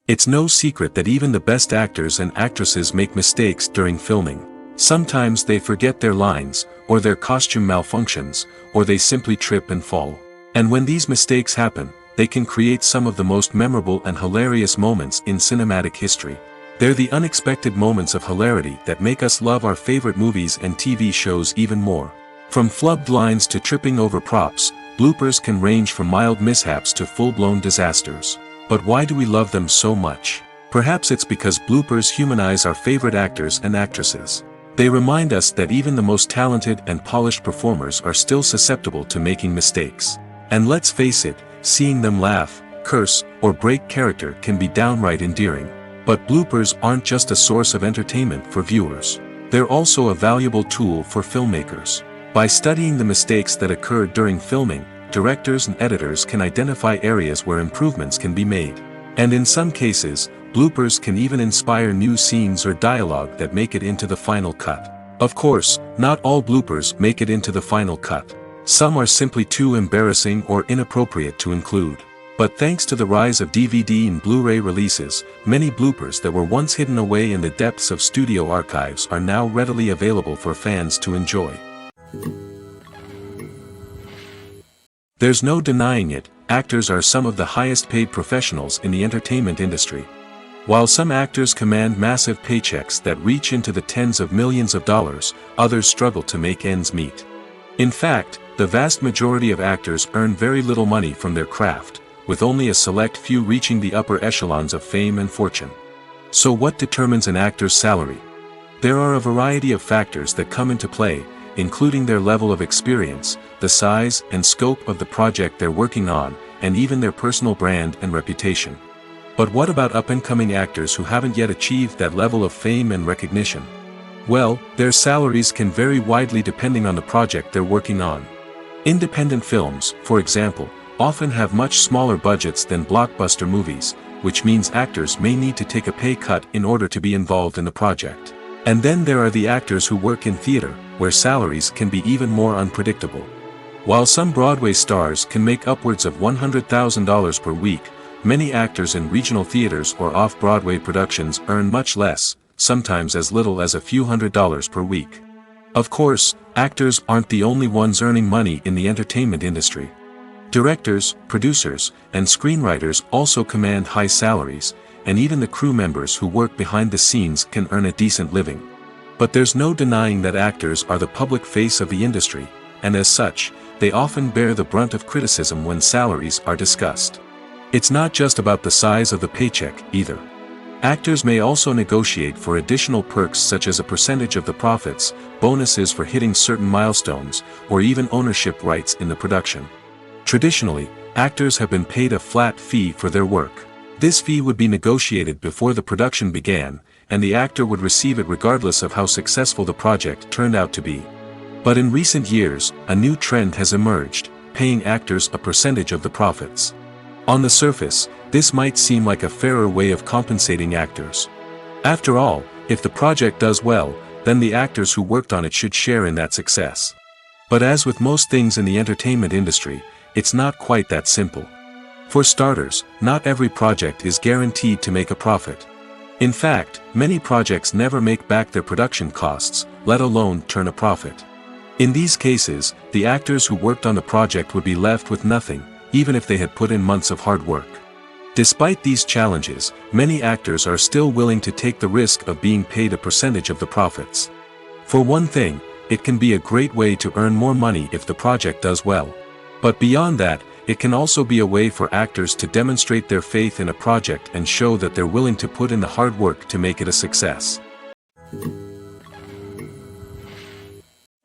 It's no secret that even the best actors and actresses make mistakes during filming. Sometimes they forget their lines, or their costume malfunctions, or they simply trip and fall. And when these mistakes happen, they can create some of the most memorable and hilarious moments in cinematic history. They're the unexpected moments of hilarity that make us love our favorite movies and TV shows even more. From flubbed lines to tripping over props, bloopers can range from mild mishaps to full-blown disasters. But why do we love them so much? Perhaps it's because bloopers humanize our favorite actors and actresses. They remind us that even the most talented and polished performers are still susceptible to making mistakes. And let's face it, seeing them laugh, curse, or break character can be downright endearing. But bloopers aren't just a source of entertainment for viewers. They're also a valuable tool for filmmakers. By studying the mistakes that occurred during filming, directors and editors can identify areas where improvements can be made. And in some cases, bloopers can even inspire new scenes or dialogue that make it into the final cut. Of course, not all bloopers make it into the final cut. Some are simply too embarrassing or inappropriate to include. But thanks to the rise of DVD and Blu-ray releases, many bloopers that were once hidden away in the depths of studio archives are now readily available for fans to enjoy. There's no denying it, actors are some of the highest paid professionals in the entertainment industry. While some actors command massive paychecks that reach into the tens of millions of dollars, others struggle to make ends meet. In fact, the vast majority of actors earn very little money from their craft, with only a select few reaching the upper echelons of fame and fortune. So what determines an actor's salary? There are a variety of factors that come into play, including their level of experience, the size and scope of the project they're working on, and even their personal brand and reputation. But what about up-and-coming actors who haven't yet achieved that level of fame and recognition? Well, their salaries can vary widely depending on the project they're working on. Independent films, for example, often have much smaller budgets than blockbuster movies, which means actors may need to take a pay cut in order to be involved in the project. And then there are the actors who work in theater, where salaries can be even more unpredictable. While some Broadway stars can make upwards of $100,000 per week, many actors in regional theaters or off-Broadway productions earn much less, sometimes as little as a few $100s per week. Of course, actors aren't the only ones earning money in the entertainment industry. Directors, producers, and screenwriters also command high salaries, and even the crew members who work behind the scenes can earn a decent living. But there's no denying that actors are the public face of the industry, and as such, they often bear the brunt of criticism when salaries are discussed. It's not just about the size of the paycheck, either. Actors may also negotiate for additional perks such as a percentage of the profits, bonuses for hitting certain milestones, or even ownership rights in the production. Traditionally, actors have been paid a flat fee for their work. This fee would be negotiated before the production began, and the actor would receive it regardless of how successful the project turned out to be. But in recent years, a new trend has emerged, paying actors a percentage of the profits. On the surface, this might seem like a fairer way of compensating actors. After all, if the project does well, then the actors who worked on it should share in that success. But as with most things in the entertainment industry, it's not quite that simple. For starters, not every project is guaranteed to make a profit. In fact, many projects never make back their production costs, let alone turn a profit. In these cases, the actors who worked on the project would be left with nothing, even if they had put in months of hard work. Despite these challenges, many actors are still willing to take the risk of being paid a percentage of the profits. For one thing, it can be a great way to earn more money if the project does well. But beyond that, it can also be a way for actors to demonstrate their faith in a project and show that they're willing to put in the hard work to make it a success.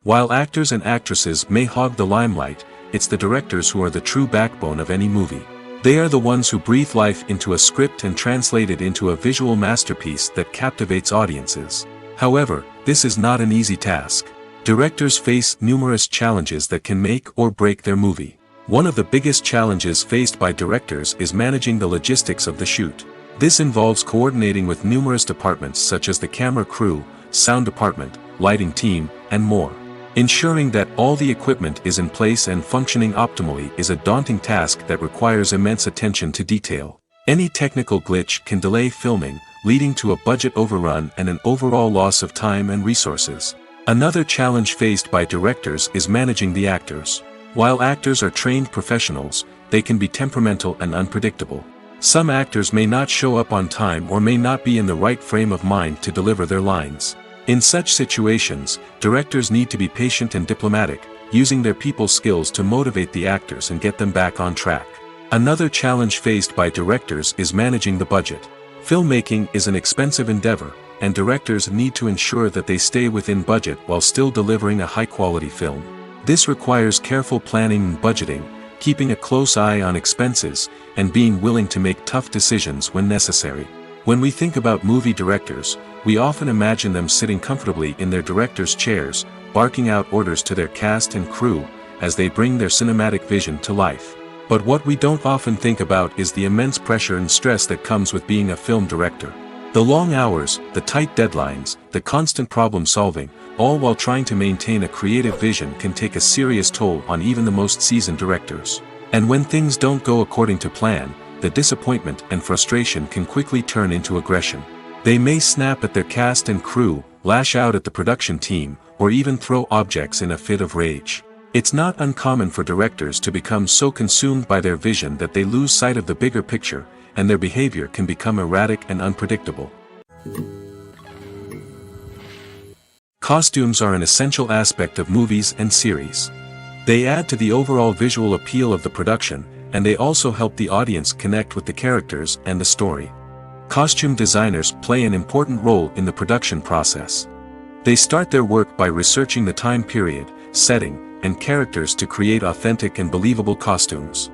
While actors and actresses may hog the limelight, it's the directors who are the true backbone of any movie. They are the ones who breathe life into a script and translate it into a visual masterpiece that captivates audiences. However, this is not an easy task. Directors face numerous challenges that can make or break their movie. One of the biggest challenges faced by directors is managing the logistics of the shoot. This involves coordinating with numerous departments such as the camera crew, sound department, lighting team, and more. Ensuring that all the equipment is in place and functioning optimally is a daunting task that requires immense attention to detail. Any technical glitch can delay filming, leading to a budget overrun and an overall loss of time and resources. Another challenge faced by directors is managing the actors. While actors are trained professionals, they can be temperamental and unpredictable. Some actors may not show up on time or may not be in the right frame of mind to deliver their lines. In such situations, directors need to be patient and diplomatic, using their people skills to motivate the actors and get them back on track. Another challenge faced by directors is managing the budget. Filmmaking is an expensive endeavor, and directors need to ensure that they stay within budget while still delivering a high-quality film. This requires careful planning and budgeting, keeping a close eye on expenses, and being willing to make tough decisions when necessary. When we think about movie directors, we often imagine them sitting comfortably in their director's chairs, barking out orders to their cast and crew, as they bring their cinematic vision to life. But what we don't often think about is the immense pressure and stress that comes with being a film director. The long hours, the tight deadlines, the constant problem solving, all while trying to maintain a creative vision can take a serious toll on even the most seasoned directors. And when things don't go according to plan, the disappointment and frustration can quickly turn into aggression. They may snap at their cast and crew, lash out at the production team, or even throw objects in a fit of rage. It's not uncommon for directors to become so consumed by their vision that they lose sight of the bigger picture, and their behavior can become erratic and unpredictable. Costumes are an essential aspect of movies and series. They add to the overall visual appeal of the production, and they also help the audience connect with the characters and the story. Costume designers play an important role in the production process. They start their work by researching the time period, setting, and characters to create authentic and believable costumes.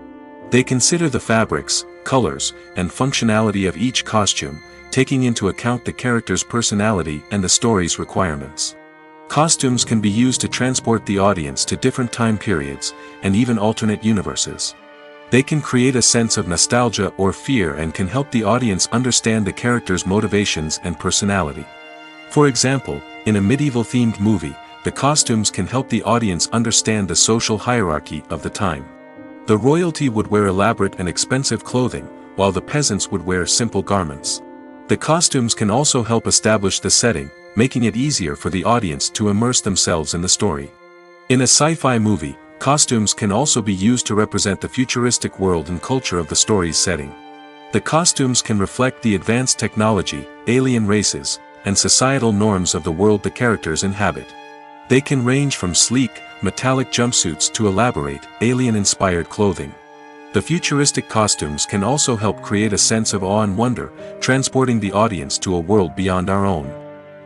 They consider the fabrics, colors, and functionality of each costume, taking into account the character's personality and the story's requirements. Costumes can be used to transport the audience to different time periods, and even alternate universes. They can create a sense of nostalgia or fear and can help the audience understand the character's motivations and personality. For example, in a medieval-themed movie, the costumes can help the audience understand the social hierarchy of the time. The royalty would wear elaborate and expensive clothing, while the peasants would wear simple garments. The costumes can also help establish the setting, making it easier for the audience to immerse themselves in the story. In a sci-fi movie, costumes can also be used to represent the futuristic world and culture of the story's setting. The costumes can reflect the advanced technology, alien races, and societal norms of the world the characters inhabit. They can range from sleek, metallic jumpsuits to elaborate, alien-inspired clothing. The futuristic costumes can also help create a sense of awe and wonder, transporting the audience to a world beyond our own.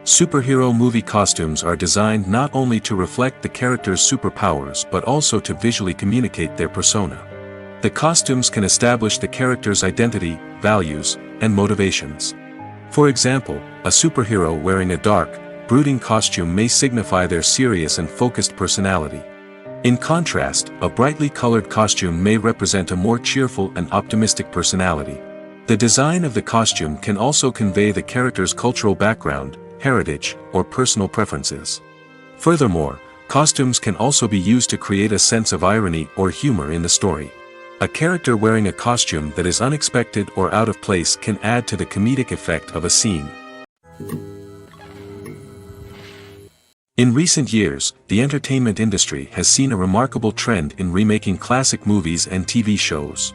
Superhero movie costumes are designed not only to reflect the character's superpowers but also to visually communicate their persona. The costumes can establish the character's identity, values, and motivations. For example, a superhero wearing a dark, brooding costume may signify their serious and focused personality. In contrast, a brightly colored costume may represent a more cheerful and optimistic personality. The design of the costume can also convey the character's cultural background, heritage, or personal preferences. Furthermore, costumes can also be used to create a sense of irony or humor in the story. A character wearing a costume that is unexpected or out of place can add to the comedic effect of a scene. In recent years, the entertainment industry has seen a remarkable trend in remaking classic movies and TV shows.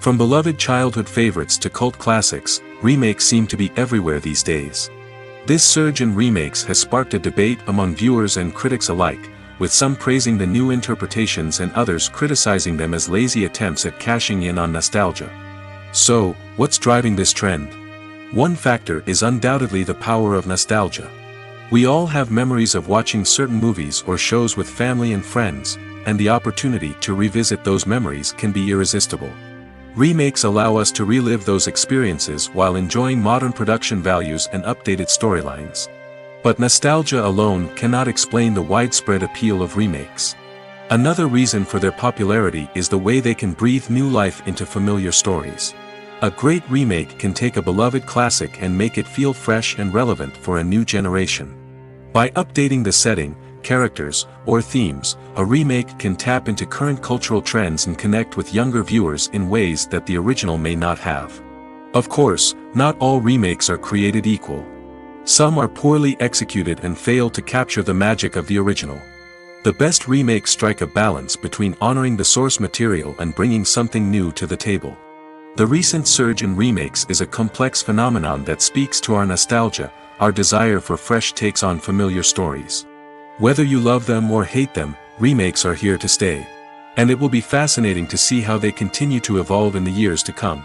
From beloved childhood favorites to cult classics, remakes seem to be everywhere these days. This surge in remakes has sparked a debate among viewers and critics alike, with some praising the new interpretations and others criticizing them as lazy attempts at cashing in on nostalgia. So, what's driving this trend? One factor is undoubtedly the power of nostalgia. We all have memories of watching certain movies or shows with family and friends, and the opportunity to revisit those memories can be irresistible. Remakes allow us to relive those experiences while enjoying modern production values and updated storylines. But nostalgia alone cannot explain the widespread appeal of remakes. Another reason for their popularity is the way they can breathe new life into familiar stories. A great remake can take a beloved classic and make it feel fresh and relevant for a new generation. By updating the setting, characters, or themes, a remake can tap into current cultural trends and connect with younger viewers in ways that the original may not have. Of course, not all remakes are created equal. Some are poorly executed and fail to capture the magic of the original. The best remakes strike a balance between honoring the source material and bringing something new to the table. The recent surge in remakes is a complex phenomenon that speaks to our nostalgia, our desire for fresh takes on familiar stories. Whether you love them or hate them, remakes are here to stay. And it will be fascinating to see how they continue to evolve in the years to come.